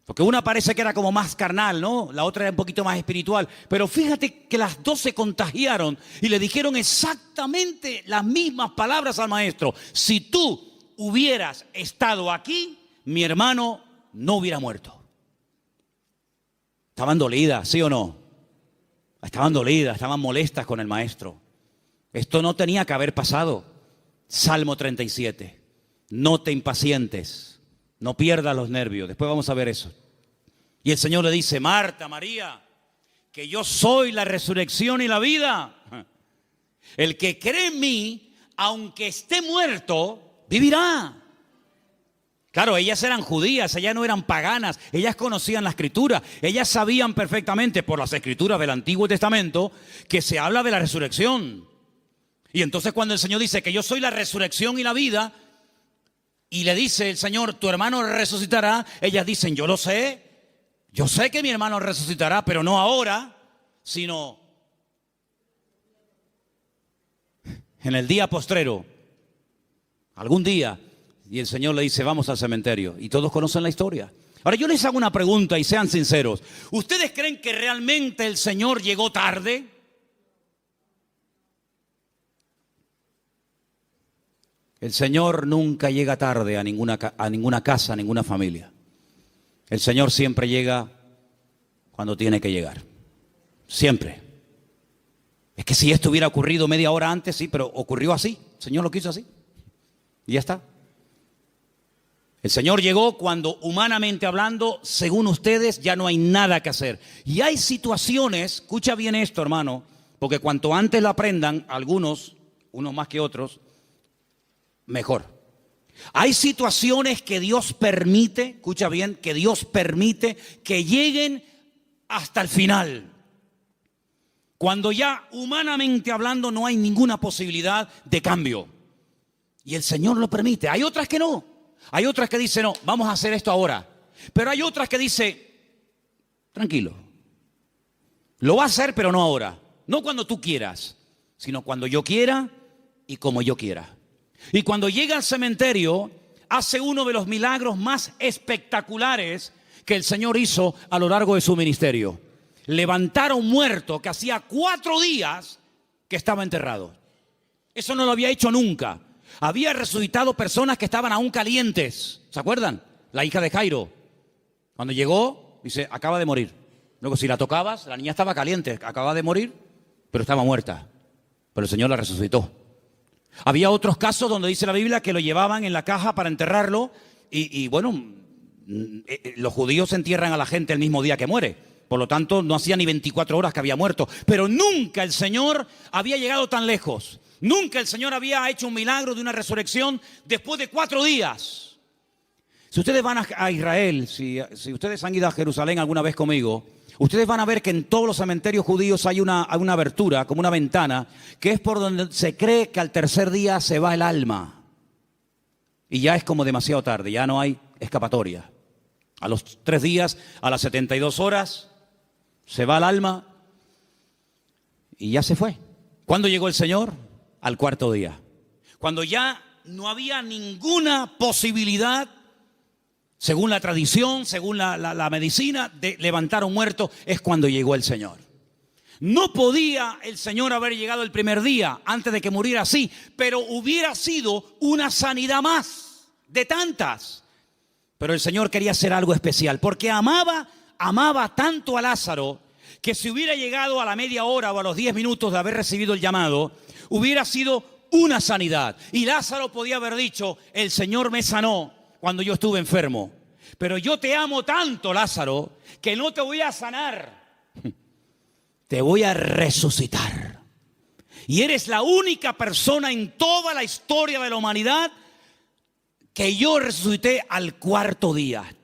Porque una parece que era como más carnal, ¿no? La otra era un poquito más espiritual. Pero fíjate que las 2 se contagiaron y le dijeron exactamente las mismas palabras al maestro. Si tú hubieras estado aquí, mi hermano no hubiera muerto. Estaban dolidas, ¿sí o no? Estaban dolidas, estaban molestas con el maestro. Esto no tenía que haber pasado. Salmo 37. No te impacientes. No pierdas los nervios. Después vamos a ver eso. Y el Señor le dice, Marta, María, que yo soy la resurrección y la vida. El que cree en mí, aunque esté muerto, vivirá. Claro, ellas eran judías, ellas no eran paganas, ellas conocían la Escritura, ellas sabían perfectamente por las Escrituras del Antiguo Testamento que se habla de la resurrección. Y entonces cuando el Señor dice que yo soy la resurrección y la vida, y le dice el Señor, tu hermano resucitará, ellas dicen, yo sé que mi hermano resucitará, pero no ahora, sino en el día postrero, algún día. Y el Señor le dice, vamos al cementerio. Y todos conocen la historia. Ahora yo les hago una pregunta y sean sinceros. ¿Ustedes creen que realmente el Señor llegó tarde? El Señor nunca llega tarde a ninguna casa, a ninguna familia. El Señor siempre llega cuando tiene que llegar. Siempre. Es que si esto hubiera ocurrido media hora antes, sí, pero ocurrió así. El Señor lo quiso así. Y ya está. El Señor llegó cuando, humanamente hablando, según ustedes, ya no hay nada que hacer. Y hay situaciones, escucha bien esto, hermano, porque cuanto antes lo aprendan, algunos, unos más que otros, mejor. Hay situaciones que Dios permite, escucha bien, que Dios permite que lleguen hasta el final. Cuando ya humanamente hablando no hay ninguna posibilidad de cambio. Y el Señor lo permite. Hay otras que no. Hay otras que dicen, no, vamos a hacer esto ahora. Pero hay otras que dicen, tranquilo. Lo va a hacer, pero no ahora. No cuando tú quieras, sino cuando yo quiera y como yo quiera. Y cuando llega al cementerio, hace uno de los milagros más espectaculares que el Señor hizo a lo largo de su ministerio. Levantar a un muerto que hacía 4 días que estaba enterrado. Eso no lo había hecho nunca. Había resucitado personas que estaban aún calientes. ¿Se acuerdan? La hija de Jairo. Cuando llegó, dice, acaba de morir. Luego, si la tocabas, la niña estaba caliente. Acaba de morir, pero estaba muerta. Pero el Señor la resucitó. Había otros casos donde dice la Biblia que lo llevaban en la caja para enterrarlo. Y bueno, los judíos entierran a la gente el mismo día que muere. Por lo tanto, no hacía ni 24 horas que había muerto. Pero nunca el Señor había llegado tan lejos. Nunca el Señor había hecho un milagro de una resurrección después de 4 días. Si ustedes van a Israel, si ustedes han ido a Jerusalén alguna vez conmigo, ustedes van a ver que en todos los cementerios judíos hay una abertura, como una ventana, que es por donde se cree que al tercer día se va el alma. Y ya es como demasiado tarde, ya no hay escapatoria. A los 3 días, a las 72 horas, se va el alma y ya se fue. ¿Cuándo llegó el Señor? Al 4.º día. Cuando ya no había ninguna posibilidad, según la tradición, según la medicina, de levantar a un muerto, es cuando llegó el Señor. No podía el Señor haber llegado el primer día, antes de que muriera así, pero hubiera sido una sanidad más, de tantas. Pero el Señor quería hacer algo especial, porque amaba tanto a Lázaro, que si hubiera llegado a la media hora o a los 10 minutos de haber recibido el llamado, hubiera sido una sanidad. Y Lázaro podía haber dicho, el Señor me sanó cuando yo estuve enfermo. Pero yo te amo tanto, Lázaro, que no te voy a sanar. Te voy a resucitar. Y eres la única persona en toda la historia de la humanidad que yo resucité al 4.º día.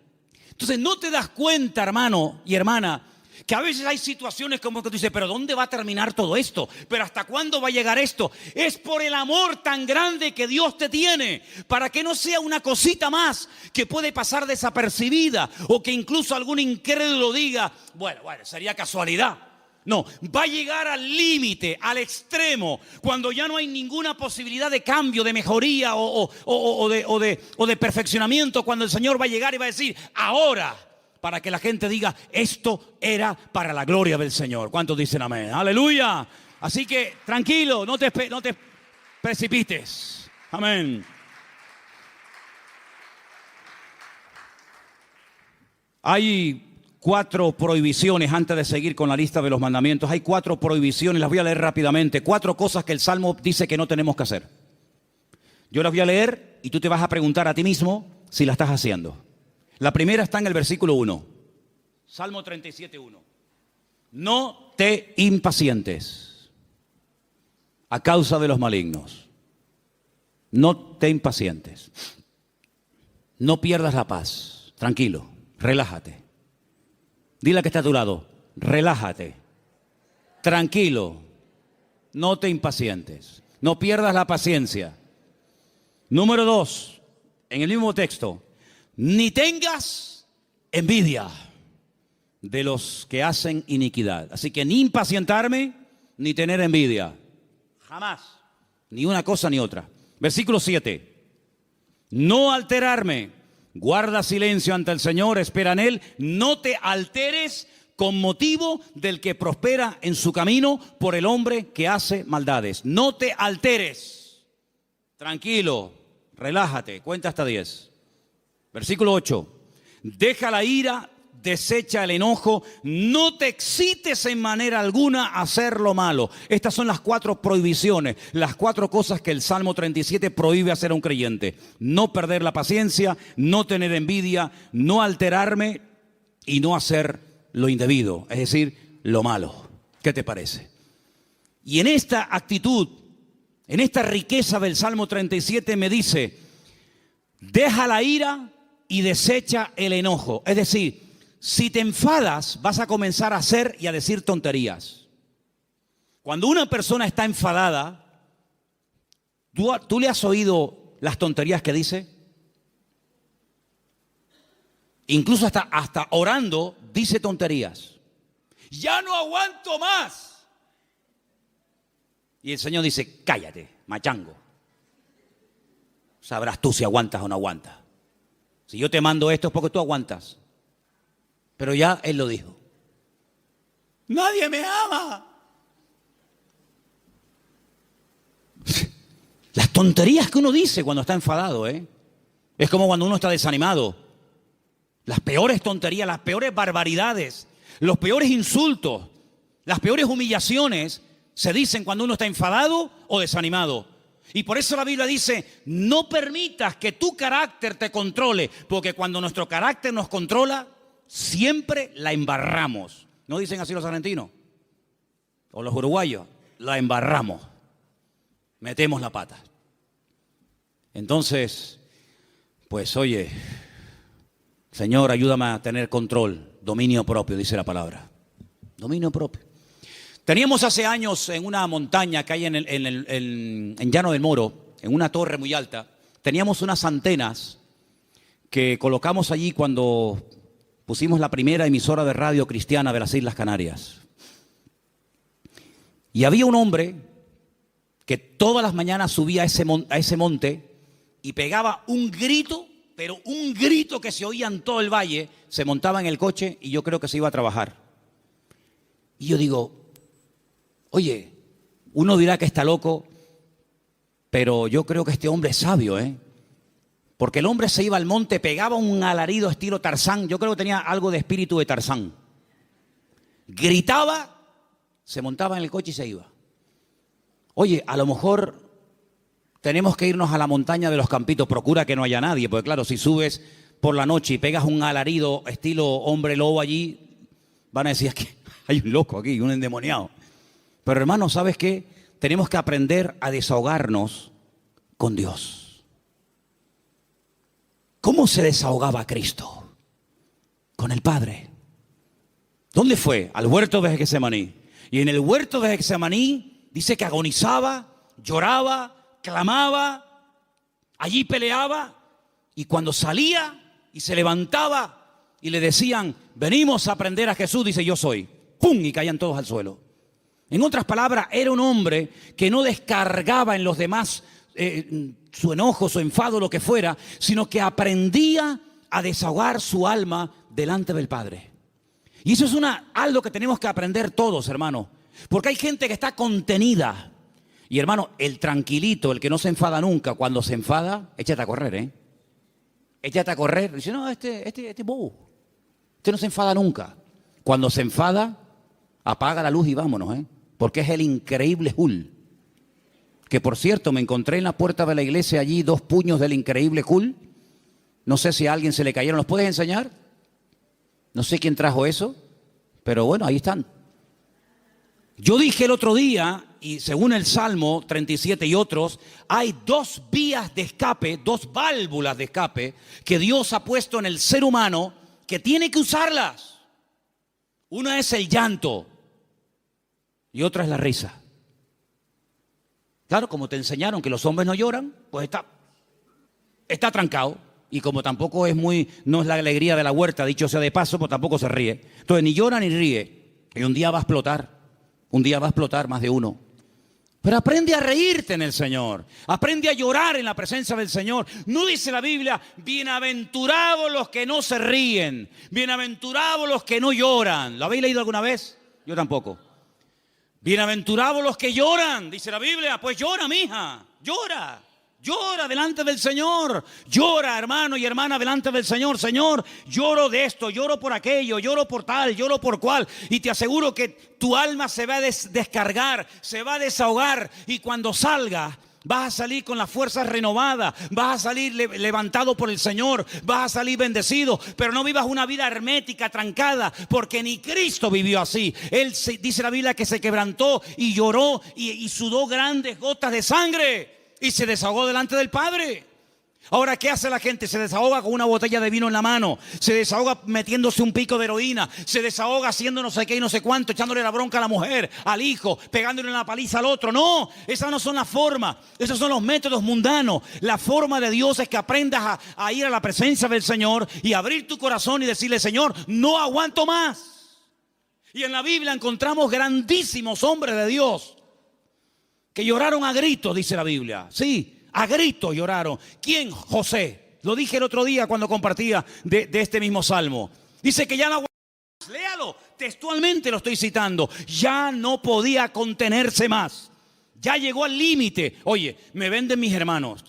Entonces no te das cuenta, hermano y hermana, que a veces hay situaciones como que tú dices, pero ¿dónde va a terminar todo esto? ¿Pero hasta cuándo va a llegar esto? Es por el amor tan grande que Dios te tiene, para que no sea una cosita más que puede pasar desapercibida, o que incluso algún incrédulo diga, bueno, sería casualidad. No, va a llegar al límite, al extremo, cuando ya no hay ninguna posibilidad de cambio, de mejoría o de perfeccionamiento, cuando el Señor va a llegar y va a decir, ahora, para que la gente diga, esto era para la gloria del Señor. ¿Cuántos dicen amén? ¡Aleluya! Así que tranquilo, no te precipites. Amén. Hay 4 prohibiciones, antes de seguir con la lista de los mandamientos. Hay 4 prohibiciones, las voy a leer rápidamente. 4 cosas que el Salmo dice que no tenemos que hacer. Yo las voy a leer y tú te vas a preguntar a ti mismo si la estás haciendo. La primera está en el versículo 1. Salmo 37:1. No te impacientes a causa de los malignos. No te impacientes. No pierdas la paz. Tranquilo, relájate. Dile que está a tu lado, relájate. Tranquilo. No te impacientes. No pierdas la paciencia. Número 2, en el mismo texto. Ni tengas envidia de los que hacen iniquidad. Así que ni impacientarme, ni tener envidia. Jamás. Ni una cosa ni otra. Versículo 7. No alterarme. Guarda silencio ante el Señor, espera en Él. No te alteres con motivo del que prospera en su camino, por el hombre que hace maldades. No te alteres. Tranquilo, relájate. Cuenta hasta 10. Versículo 8. Deja la ira desecha el enojo, no te excites en manera alguna a hacer lo malo. Estas son las 4 prohibiciones, las 4 cosas que el Salmo 37 prohíbe hacer a un creyente. No perder la paciencia, no tener envidia, no alterarme y no hacer lo indebido, es decir, lo malo. ¿Qué te parece? Y en esta actitud, en esta riqueza del Salmo 37 me dice, deja la ira y desecha el enojo. Es decir, si te enfadas, vas a comenzar a hacer y a decir tonterías. Cuando una persona está enfadada, ¿tú le has oído las tonterías que dice? Incluso hasta orando dice tonterías. Ya no aguanto más. Y el Señor dice, cállate, machango. Sabrás tú si aguantas o no aguantas. Si yo te mando esto es porque tú aguantas. Pero ya Él lo dijo. Nadie me ama. Las tonterías que uno dice cuando está enfadado, es como cuando uno está desanimado. Las peores tonterías, las peores barbaridades, los peores insultos, las peores humillaciones se dicen cuando uno está enfadado o desanimado. Y por eso la Biblia dice, no permitas que tu carácter te controle, porque cuando nuestro carácter nos controla, siempre la embarramos. ¿No dicen así los argentinos? O los uruguayos, la embarramos. Metemos la pata. Entonces, pues oye, Señor, ayúdame a tener control, dominio propio, dice la palabra. Dominio propio. Teníamos hace años en una montaña que hay en Llano del Moro, en una torre muy alta, teníamos unas antenas que colocamos allí cuando pusimos la primera emisora de radio cristiana de las Islas Canarias. Y había un hombre que todas las mañanas subía a ese monte y pegaba un grito, pero un grito que se oía en todo el valle, se montaba en el coche y yo creo que se iba a trabajar. Y yo digo, oye, uno dirá que está loco, pero yo creo que este hombre es sabio, porque el hombre se iba al monte, pegaba un alarido estilo Tarzán, yo creo que tenía algo de espíritu de Tarzán. Gritaba, se montaba en el coche y se iba. Oye, a lo mejor tenemos que irnos a la montaña de los Campitos, procura que no haya nadie, porque claro, si subes por la noche y pegas un alarido estilo hombre lobo allí, van a decir que hay un loco aquí, un endemoniado. Pero hermano, ¿sabes qué? Tenemos que aprender a desahogarnos con Dios. ¿Cómo se desahogaba Cristo? Con el Padre. ¿Dónde fue? Al huerto de Getsemaní. Y en el huerto de Getsemaní dice que agonizaba, lloraba, clamaba, allí peleaba. Y cuando salía y se levantaba y le decían, venimos a aprender a Jesús, dice, yo soy. ¡Pum! Y caían todos al suelo. En otras palabras, era un hombre que no descargaba en los demás su enojo, su enfado, lo que fuera, sino que aprendía a desahogar su alma delante del Padre. Y eso es algo que tenemos que aprender todos, hermano. Porque hay gente que está contenida. Y hermano, el tranquilito, el que no se enfada nunca, cuando se enfada, échate a correr, Échate a correr. Dice, no, este es bobo. Este no se enfada nunca. Cuando se enfada, apaga la luz y vámonos, porque es el increíble Hulk. Que por cierto, me encontré en la puerta de la iglesia allí 2 puños del increíble Hulk. No sé si a alguien se le cayeron. ¿Los puedes enseñar? No sé quién trajo eso, pero bueno, ahí están. Yo dije el otro día, y según el Salmo 37 y otros, hay 2 vías de escape, 2 válvulas de escape que Dios ha puesto en el ser humano que tiene que usarlas. Una es el llanto y otra es la risa. Claro, como te enseñaron que los hombres no lloran, pues está trancado. Y como tampoco no es la alegría de la huerta, dicho sea de paso, pues tampoco se ríe. Entonces ni llora ni ríe. Y un día va a explotar. Un día va a explotar más de uno. Pero aprende a reírte en el Señor. Aprende a llorar en la presencia del Señor. No dice la Biblia, bienaventurados los que no se ríen. Bienaventurados los que no lloran. ¿Lo habéis leído alguna vez? Yo tampoco. Bienaventurados los que lloran, dice la Biblia. Pues llora, mija. Llora. Llora delante del Señor. Llora, hermano y hermana, delante del Señor. Señor, lloro de esto, lloro por aquello, lloro por tal, lloro por cual. Y te aseguro que tu alma se va a descargar, se va a desahogar. Y cuando salga, vas a salir con las fuerzas renovadas, vas a salir levantado por el Señor, vas a salir bendecido. Pero no vivas una vida hermética, trancada, porque ni Cristo vivió así. Él dice la Biblia que se quebrantó y lloró y sudó grandes gotas de sangre y se desahogó delante del Padre. Ahora, ¿qué hace la gente? Se desahoga con una botella de vino en la mano, se desahoga metiéndose un pico de heroína, se desahoga haciendo no sé qué y no sé cuánto, echándole la bronca a la mujer, al hijo, pegándole una paliza al otro. No, esas no son las formas, esos son los métodos mundanos. La forma de Dios es que aprendas a ir a la presencia del Señor y abrir tu corazón y decirle: Señor, no aguanto más. Y en la Biblia encontramos grandísimos hombres de Dios que lloraron a gritos, dice la Biblia. Sí, a gritos lloraron. ¿Quién? José. Lo dije el otro día cuando compartía de este mismo salmo. Dice que ya no aguantaba más. Léalo, textualmente lo estoy citando. Ya no podía contenerse más. Ya llegó al límite. Oye, me venden mis hermanos.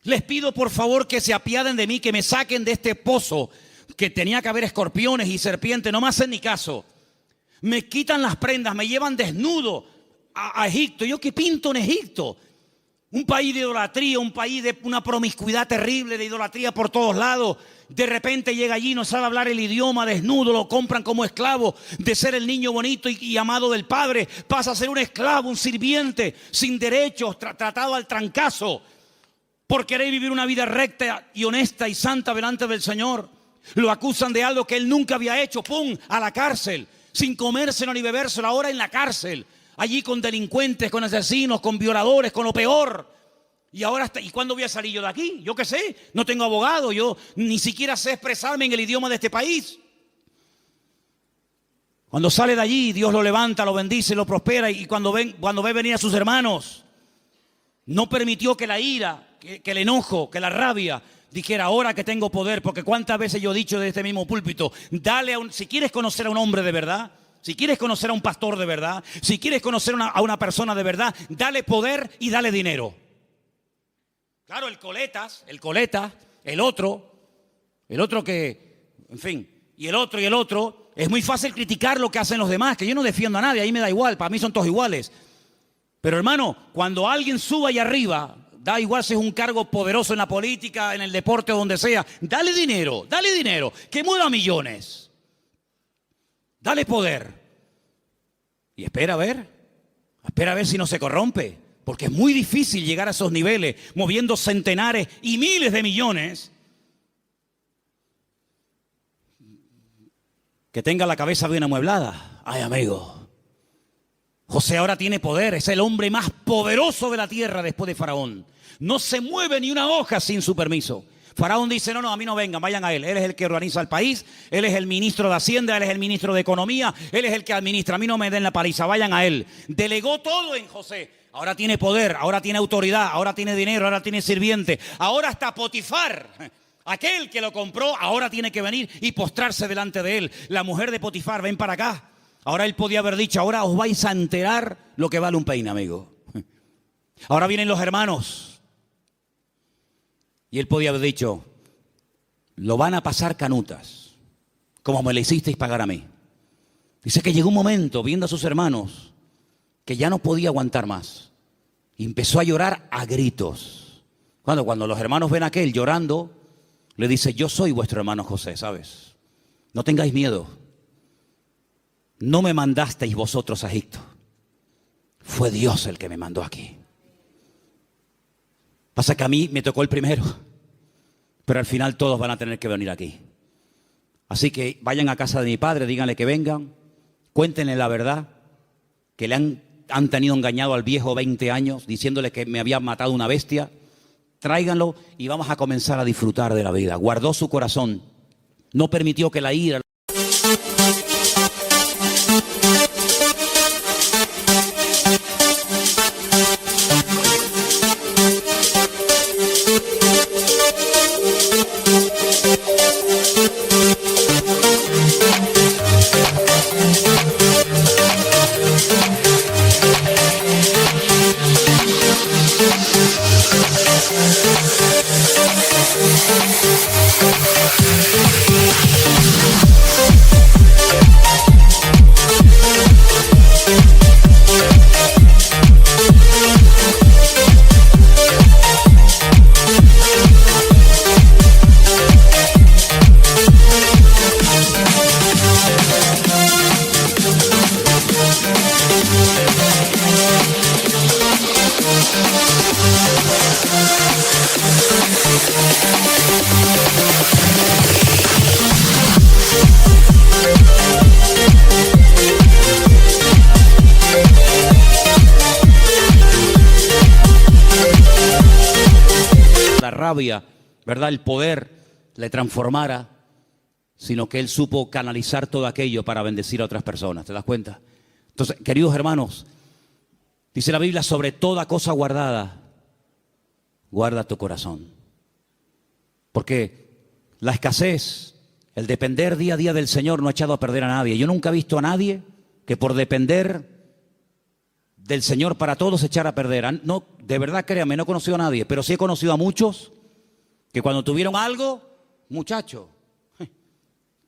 Les pido por favor que se apiaden de mí, que me saquen de este pozo que tenía que haber escorpiones y serpientes. No me hacen ni caso. Me quitan las prendas, me llevan desnudo a Egipto. ¿Yo qué pinto en Egipto? Un país de idolatría, un país de una promiscuidad terrible, de idolatría por todos lados. De repente llega allí, no sabe hablar el idioma, desnudo, lo compran como esclavo. De ser el niño bonito y amado del padre, pasa a ser un esclavo, un sirviente, sin derechos, tratado al trancazo, por querer vivir una vida recta y honesta y santa delante del Señor. Lo acusan de algo que él nunca había hecho, ¡pum!, a la cárcel, sin comérselo ni bebérselo, ahora en la cárcel. Allí con delincuentes, con asesinos, con violadores, con lo peor. Y ahora, ¿y cuándo voy a salir yo de aquí? Yo qué sé, no tengo abogado, yo ni siquiera sé expresarme en el idioma de este país. Cuando sale de allí, Dios lo levanta, lo bendice, lo prospera. Y cuando ve venir a sus hermanos, no permitió que la ira, que el enojo, que la rabia dijera: ahora que tengo poder. Porque cuántas veces yo he dicho de este mismo púlpito: si quieres conocer a un hombre de verdad, si quieres conocer a un pastor de verdad, si quieres conocer a una persona de verdad, dale poder y dale dinero. Claro, el coleta, el otro que, en fin, y el otro, es muy fácil criticar lo que hacen los demás, que yo no defiendo a nadie, ahí me da igual, para mí son todos iguales. Pero hermano, cuando alguien suba allá arriba, da igual si es un cargo poderoso en la política, en el deporte o donde sea, dale dinero, que mueva millones. Dale poder. Y espera a ver si no se corrompe. Porque es muy difícil llegar a esos niveles, moviendo centenares y miles de millones. Que tenga la cabeza bien amueblada. Ay, amigo. José ahora tiene poder, es el hombre más poderoso de la tierra después de Faraón. No se mueve ni una hoja sin su permiso. Faraón dice: no, a mí no vengan, vayan a él. Él es el que organiza el país, él es el ministro de Hacienda, él es el ministro de Economía, él es el que administra. A mí no me den la paliza, vayan a él. Delegó todo en José. Ahora tiene poder, ahora tiene autoridad, ahora tiene dinero, ahora tiene sirviente. Ahora hasta Potifar, aquel que lo compró, ahora tiene que venir y postrarse delante de él. La mujer de Potifar: ven para acá. Ahora él podía haber dicho: ahora os vais a enterar lo que vale un peine, amigo. Ahora vienen los hermanos. Y él podía haber dicho: lo van a pasar canutas, como me le hicisteis pagar a mí. Dice que llegó un momento, viendo a sus hermanos, que ya no podía aguantar más. Y empezó a llorar a gritos. Cuando los hermanos ven a aquel llorando, le dice: yo soy vuestro hermano José, ¿sabes? No tengáis miedo. No me mandasteis vosotros a Egipto. Fue Dios el que me mandó aquí. Pasa que a mí me tocó el primero, pero al final todos van a tener que venir aquí. Así que vayan a casa de mi padre, díganle que vengan, cuéntenle la verdad, que le han tenido engañado al viejo 20 años, diciéndole que me había matado una bestia. Tráiganlo y vamos a comenzar a disfrutar de la vida. Guardó su corazón, no permitió que la ira... rabia, ¿verdad?, el poder le transformara, sino que él supo canalizar todo aquello para bendecir a otras personas. ¿Te das cuenta? Entonces, queridos hermanos, dice la Biblia, sobre toda cosa guardada, guarda tu corazón. Porque la escasez, el depender día a día del Señor no ha echado a perder a nadie. Yo nunca he visto a nadie que por depender del Señor para todos se echara a perder. No, de verdad, créanme, no he conocido a nadie, pero sí he conocido a muchos que cuando tuvieron algo, muchacho,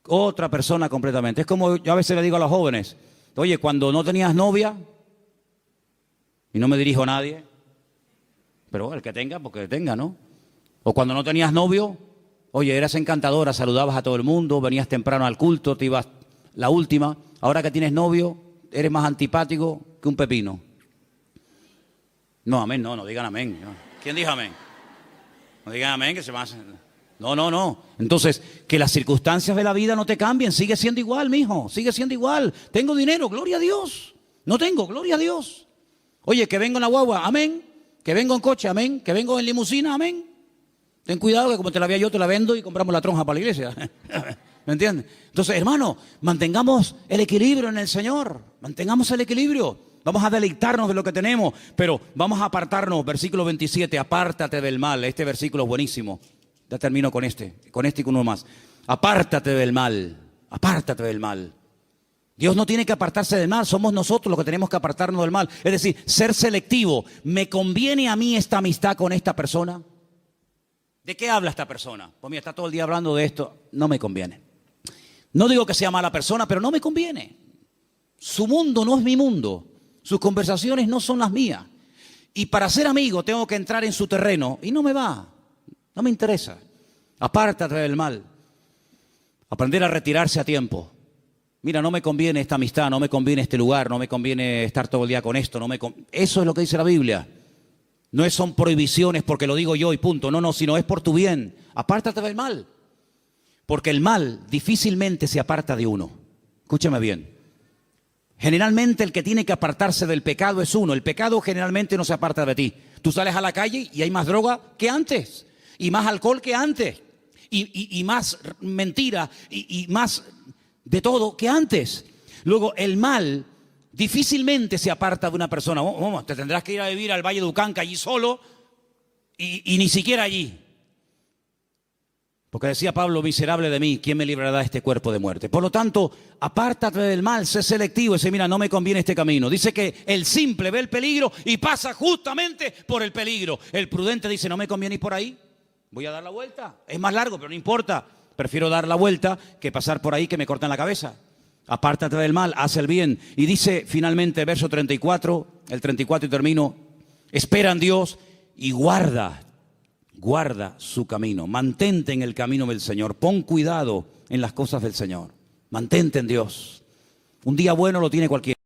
otra persona completamente. Es como yo a veces le digo a los jóvenes, oye, cuando no tenías novia, y no me dirijo a nadie, pero el que tenga, porque tenga, ¿no? O cuando no tenías novio, oye, eras encantadora, saludabas a todo el mundo, venías temprano al culto, te ibas la última. Ahora que tienes novio, eres más antipático que un pepino. No, amén, no digan amén. No. ¿Quién dijo amén? No digan amén, que se van a hacer... No. Entonces, que las circunstancias de la vida no te cambien. Sigue siendo igual, mijo. Sigue siendo igual. Tengo dinero, gloria a Dios. No tengo, gloria a Dios. Oye, que vengo en la guagua, amén. Que vengo en coche, amén. Que vengo en limusina, amén. Ten cuidado que como te la veía yo, te la vendo y compramos la tronja para la iglesia. ¿Me entiendes? Entonces, hermano, mantengamos el equilibrio en el Señor. Mantengamos el equilibrio. Vamos a deleitarnos de lo que tenemos, pero vamos a apartarnos. Versículo 27, apártate del mal. Este versículo es buenísimo. Ya termino con este y con uno más. Apártate del mal, apártate del mal. Dios no tiene que apartarse del mal, somos nosotros los que tenemos que apartarnos del mal. Es decir, ser selectivo. ¿Me conviene a mí esta amistad con esta persona? ¿De qué habla esta persona? Pues mira, está todo el día hablando de esto. No me conviene. No digo que sea mala persona, pero no me conviene. Su mundo no es mi mundo. Sus conversaciones no son las mías. Y para ser amigo tengo que entrar en su terreno y no me va. No me interesa. Apártate del mal. Aprender a retirarse a tiempo. Mira, no me conviene esta amistad, no me conviene este lugar, no me conviene estar todo el día con esto. Eso es lo que dice la Biblia. No son prohibiciones porque lo digo yo y punto. No, sino es por tu bien. Apártate del mal. Porque el mal difícilmente se aparta de uno. Escúchame bien. Generalmente el que tiene que apartarse del pecado es uno. El pecado generalmente no se aparta de ti. Tú sales a la calle y hay más droga que antes. Y más alcohol que antes. Y más mentira. Y más de todo que antes. Luego el mal difícilmente se aparta de una persona. Te tendrás que ir a vivir al Valle de Ucanca allí solo. Y ni siquiera allí. Porque decía Pablo, miserable de mí, ¿quién me librará de este cuerpo de muerte? Por lo tanto, apártate del mal, sé selectivo. Dice, mira, no me conviene este camino. Dice que el simple ve el peligro y pasa justamente por el peligro. El prudente dice, no me conviene ir por ahí, voy a dar la vuelta. Es más largo, pero no importa. Prefiero dar la vuelta que pasar por ahí que me corten la cabeza. Apártate del mal, haz el bien. Y dice finalmente, verso 34, el 34 y termino, espera en Dios y guarda su camino, mantente en el camino del Señor, pon cuidado en las cosas del Señor, mantente en Dios. Un día bueno lo tiene cualquiera.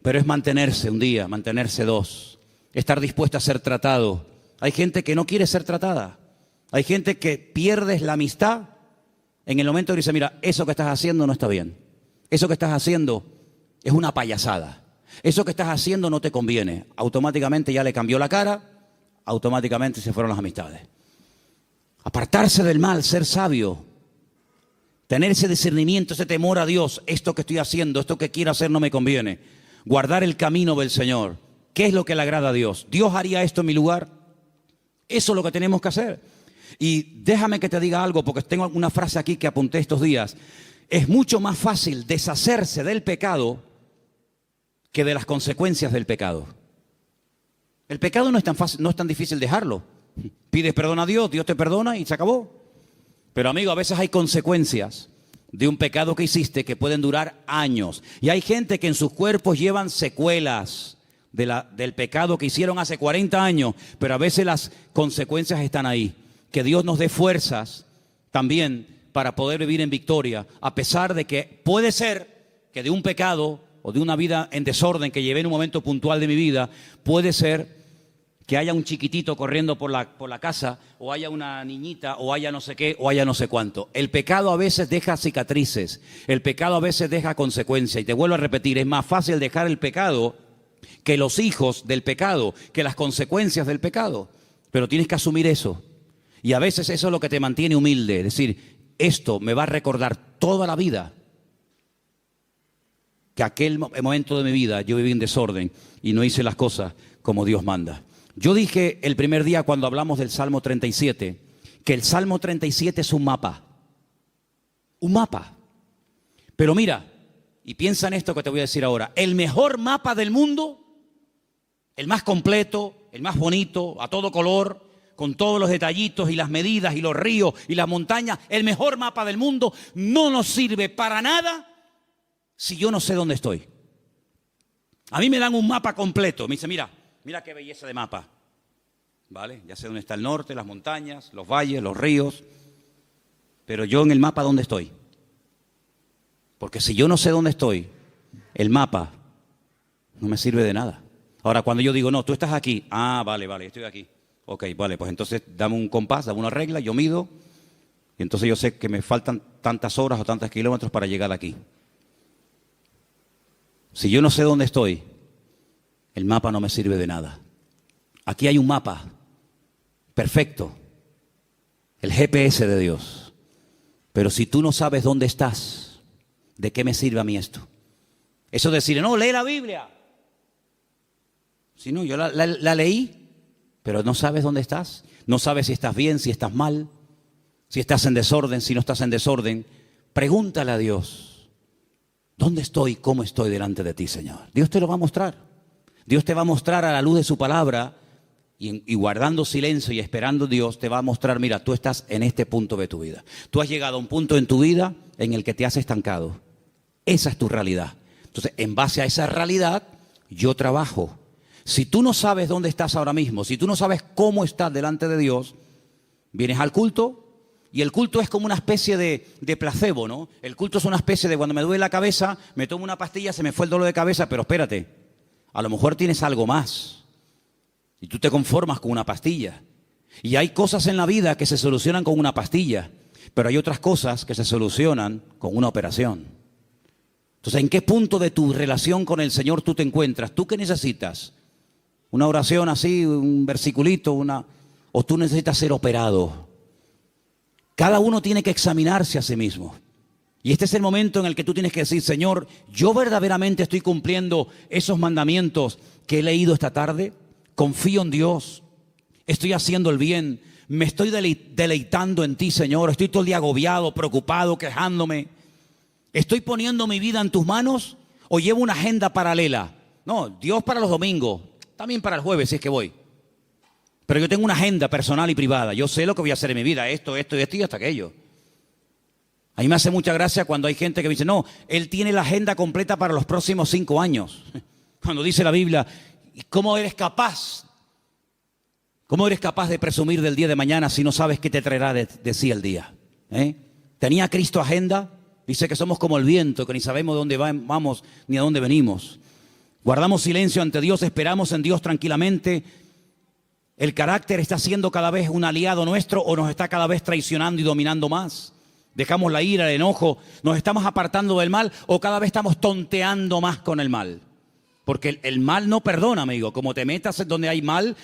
Pero es mantenerse un día, mantenerse dos, estar dispuesto a ser tratado. Hay gente que no quiere ser tratada. Hay gente que pierdes la amistad en el momento que dice, mira, eso que estás haciendo no está bien. Eso que estás haciendo es una payasada. Eso que estás haciendo no te conviene. Automáticamente ya le cambió la cara, automáticamente se fueron las amistades. Apartarse del mal, ser sabio, tener ese discernimiento, ese temor a Dios. Esto que estoy haciendo, esto que quiero hacer no me conviene. Guardar el camino del Señor. ¿Qué es lo que le agrada a Dios? ¿Dios haría esto en mi lugar? Eso es lo que tenemos que hacer. Y déjame que te diga algo, porque tengo una frase aquí que apunté estos días. Es mucho más fácil deshacerse del pecado que de las consecuencias del pecado. El pecado no es tan fácil, no es tan difícil dejarlo. Pides perdón a Dios, Dios te perdona y se acabó. Pero amigo, a veces hay consecuencias de un pecado que hiciste que pueden durar años. Y hay gente que en sus cuerpos llevan secuelas del pecado que hicieron hace 40 años, pero a veces las consecuencias están ahí. Que Dios nos dé fuerzas también para poder vivir en victoria, a pesar de que puede ser que de un pecado o de una vida en desorden que llevé en un momento puntual de mi vida, puede ser que haya un chiquitito corriendo por la casa, o haya una niñita, o haya no sé qué, o haya no sé cuánto. El pecado a veces deja cicatrices, el pecado a veces deja consecuencias. Y te vuelvo a repetir, es más fácil dejar el pecado que los hijos del pecado, que las consecuencias del pecado. Pero tienes que asumir eso. Y a veces eso es lo que te mantiene humilde. Es decir, esto me va a recordar toda la vida que aquel momento de mi vida yo viví en desorden y no hice las cosas como Dios manda. Yo dije el primer día cuando hablamos del Salmo 37, que el Salmo 37 es un mapa. Un mapa. Pero mira, y piensa en esto que te voy a decir ahora. El mejor mapa del mundo, el más completo, el más bonito, a todo color, con todos los detallitos y las medidas y los ríos y las montañas, el mejor mapa del mundo no nos sirve para nada si yo no sé dónde estoy. A mí me dan un mapa completo, me dice, mira qué belleza de mapa, ¿vale? Ya sé dónde está el norte, las montañas, los valles, los ríos, pero yo en el mapa, ¿dónde estoy? Porque si yo no sé dónde estoy, el mapa no me sirve de nada. Ahora, cuando yo digo, no, tú estás aquí, vale, estoy aquí. Ok, vale, pues entonces dame un compás, dame una regla, yo mido, y entonces yo sé que me faltan tantas horas o tantos kilómetros para llegar aquí. Si yo no sé dónde estoy, el mapa no me sirve de nada. Aquí hay un mapa perfecto, el GPS de Dios. Pero si tú no sabes dónde estás, ¿de qué me sirve a mí esto? Eso de decir, no, lee la Biblia. Si no, yo la leí, pero no sabes dónde estás. No sabes si estás bien, si estás mal, si estás en desorden, si no estás en desorden. Pregúntale a Dios, ¿dónde estoy? ¿Cómo estoy delante de ti, Señor? Dios te lo va a mostrar. Dios te va a mostrar a la luz de su palabra y guardando silencio y esperando a Dios, te va a mostrar, mira, tú estás en este punto de tu vida. Tú has llegado a un punto en tu vida en el que te has estancado. Esa es tu realidad. Entonces, en base a esa realidad, yo trabajo. Si tú no sabes dónde estás ahora mismo, si tú no sabes cómo estás delante de Dios, vienes al culto y el culto es como una especie de placebo, ¿no? El culto es una especie de cuando me duele la cabeza, me tomo una pastilla, se me fue el dolor de cabeza, pero espérate. A lo mejor tienes algo más y tú te conformas con una pastilla. Y hay cosas en la vida que se solucionan con una pastilla, pero hay otras cosas que se solucionan con una operación. Entonces, ¿en qué punto de tu relación con el Señor tú te encuentras? ¿Tú qué necesitas? ¿Una oración así, un versiculito, o tú necesitas ser operado? Cada uno tiene que examinarse a sí mismo. Y este es el momento en el que tú tienes que decir, Señor, ¿yo verdaderamente estoy cumpliendo esos mandamientos que he leído esta tarde? Confío en Dios, estoy haciendo el bien, me estoy deleitando en ti, Señor. Estoy todo el día agobiado, preocupado, quejándome. ¿Estoy poniendo mi vida en tus manos o llevo una agenda paralela? No, Dios para los domingos, también para el jueves si es que voy. Pero yo tengo una agenda personal y privada. Yo sé lo que voy a hacer en mi vida, esto y hasta aquello. A mí me hace mucha gracia cuando hay gente que me dice, no, él tiene la agenda completa para los próximos 5 años. Cuando dice la Biblia, ¿cómo eres capaz? ¿Cómo eres capaz de presumir del día de mañana si no sabes qué te traerá de sí el día? ¿Tenía Cristo agenda? Dice que somos como el viento, que ni sabemos de dónde vamos ni a dónde venimos. Guardamos silencio ante Dios, esperamos en Dios tranquilamente. ¿El carácter está siendo cada vez un aliado nuestro o nos está cada vez traicionando y dominando más? Dejamos la ira, el enojo, nos estamos apartando del mal o cada vez estamos tonteando más con el mal. Porque el mal no perdona, amigo. Como te metas en donde hay mal,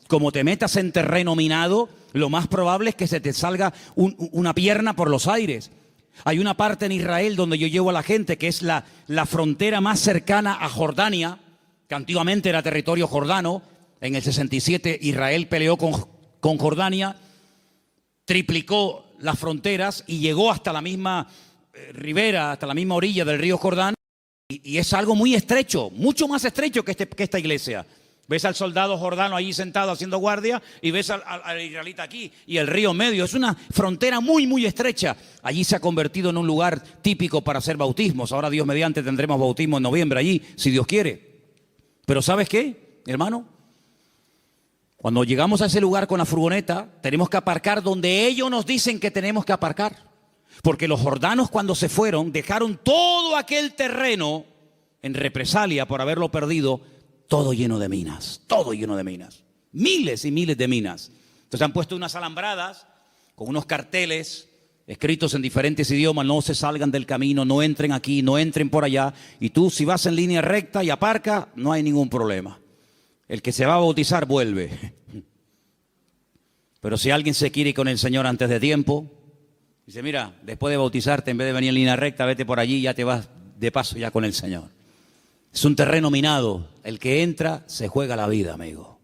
como te metas en terreno minado, lo más probable es que se te salga una pierna por los aires. Hay una parte en Israel donde yo llevo a la gente que es la frontera más cercana a Jordania, que antiguamente era territorio jordano. En el 67 Israel peleó con Jordania, triplicó las fronteras y llegó hasta la misma ribera, hasta la misma orilla del río Jordán. Y es algo muy estrecho, mucho más estrecho que esta iglesia. Ves al soldado jordano allí sentado haciendo guardia y ves al israelita aquí y el río medio. Es una frontera muy, muy estrecha. Allí se ha convertido en un lugar típico para hacer bautismos. Ahora Dios mediante tendremos bautismo en noviembre allí, si Dios quiere. Pero ¿sabes qué, hermano? Cuando llegamos a ese lugar con la furgoneta, tenemos que aparcar donde ellos nos dicen que tenemos que aparcar. Porque los jordanos cuando se fueron dejaron todo aquel terreno en represalia por haberlo perdido, todo lleno de minas, todo lleno de minas. Miles y miles de minas. Entonces han puesto unas alambradas con unos carteles escritos en diferentes idiomas: no se salgan del camino, no entren aquí, no entren por allá. Y tú, si vas en línea recta y aparca, no hay ningún problema. El que se va a bautizar vuelve. Pero si alguien se quiere ir con el Señor antes de tiempo, dice: mira, después de bautizarte, en vez de venir en línea recta, vete por allí y ya te vas de paso ya con el Señor. Es un terreno minado. El que entra se juega la vida, amigo.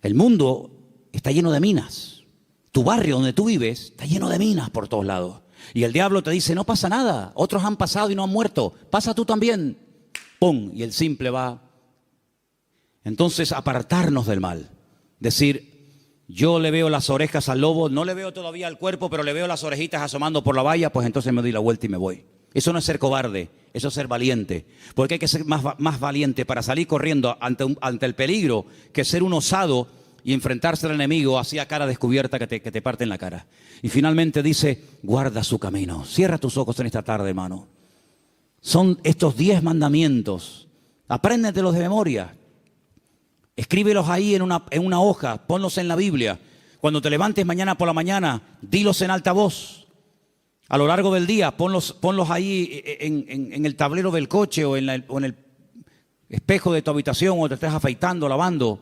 El mundo está lleno de minas. Tu barrio donde tú vives está lleno de minas por todos lados. Y el diablo te dice: no pasa nada, otros han pasado y no han muerto, pasa tú también. ¡Pum! Y el simple va. Entonces, apartarnos del mal. Decir: yo le veo las orejas al lobo, no le veo todavía el cuerpo, pero le veo las orejitas asomando por la valla, pues entonces me doy la vuelta y me voy. Eso no es ser cobarde, eso es ser valiente. Porque hay que ser más valiente para salir corriendo ante el peligro que ser un osado y enfrentarse al enemigo así a cara descubierta que te parte en la cara. Y finalmente dice: guarda su camino. Cierra tus ojos en esta tarde, hermano. Son estos 10 mandamientos. Apréndetelos de memoria. Escríbelos ahí en una hoja, ponlos en la Biblia. Cuando te levantes mañana por la mañana, dilos en alta voz. A lo largo del día, ponlos ahí en el tablero del coche o en el espejo de tu habitación, o te estés afeitando, lavando.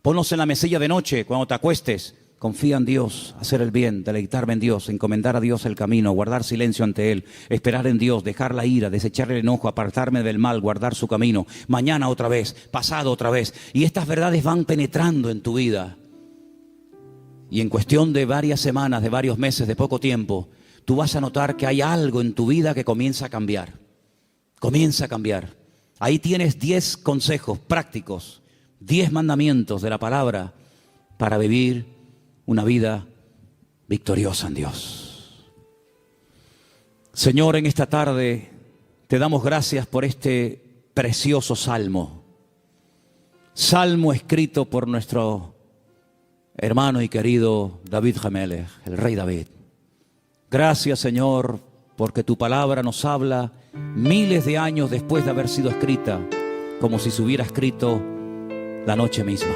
Ponlos en la mesilla de noche, cuando te acuestes. Confía en Dios, hacer el bien, deleitarme en Dios, encomendar a Dios el camino, guardar silencio ante Él, esperar en Dios, dejar la ira, desechar el enojo, apartarme del mal, guardar su camino. Mañana otra vez, pasado otra vez. Y estas verdades van penetrando en tu vida. Y en cuestión de varias semanas, de varios meses, de poco tiempo, tú vas a notar que hay algo en tu vida que comienza a cambiar. Comienza a cambiar. Ahí tienes 10 consejos prácticos, 10 mandamientos de la palabra para vivir una vida victoriosa en Dios. Señor, en esta tarde te damos gracias por este precioso salmo. Salmo escrito por nuestro hermano y querido David Hamelech, el rey David. Gracias, Señor, porque tu palabra nos habla miles de años después de haber sido escrita, como si se hubiera escrito la noche misma.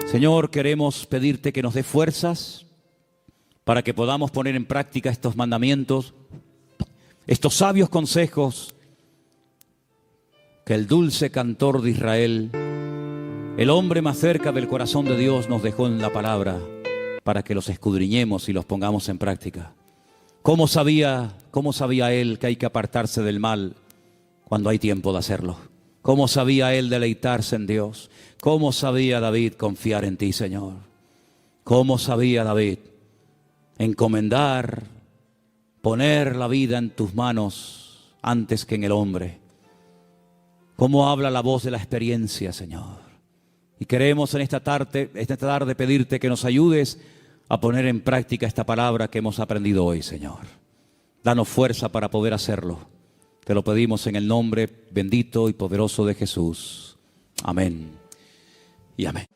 Señor, queremos pedirte que nos dé fuerzas para que podamos poner en práctica estos mandamientos, estos sabios consejos que el dulce cantor de Israel, el hombre más cerca del corazón de Dios, nos dejó en la palabra para que los escudriñemos y los pongamos en práctica. ¿Cómo sabía él que hay que apartarse del mal cuando hay tiempo de hacerlo? ¿Cómo sabía él deleitarse en Dios? ¿Cómo sabía David confiar en ti, Señor? ¿Cómo sabía David encomendar, poner la vida en tus manos antes que en el hombre? ¿Cómo habla la voz de la experiencia, Señor? Y queremos en esta tarde pedirte que nos ayudes a poner en práctica esta palabra que hemos aprendido hoy, Señor. Danos fuerza para poder hacerlo. Te lo pedimos en el nombre bendito y poderoso de Jesús. Amén y amén.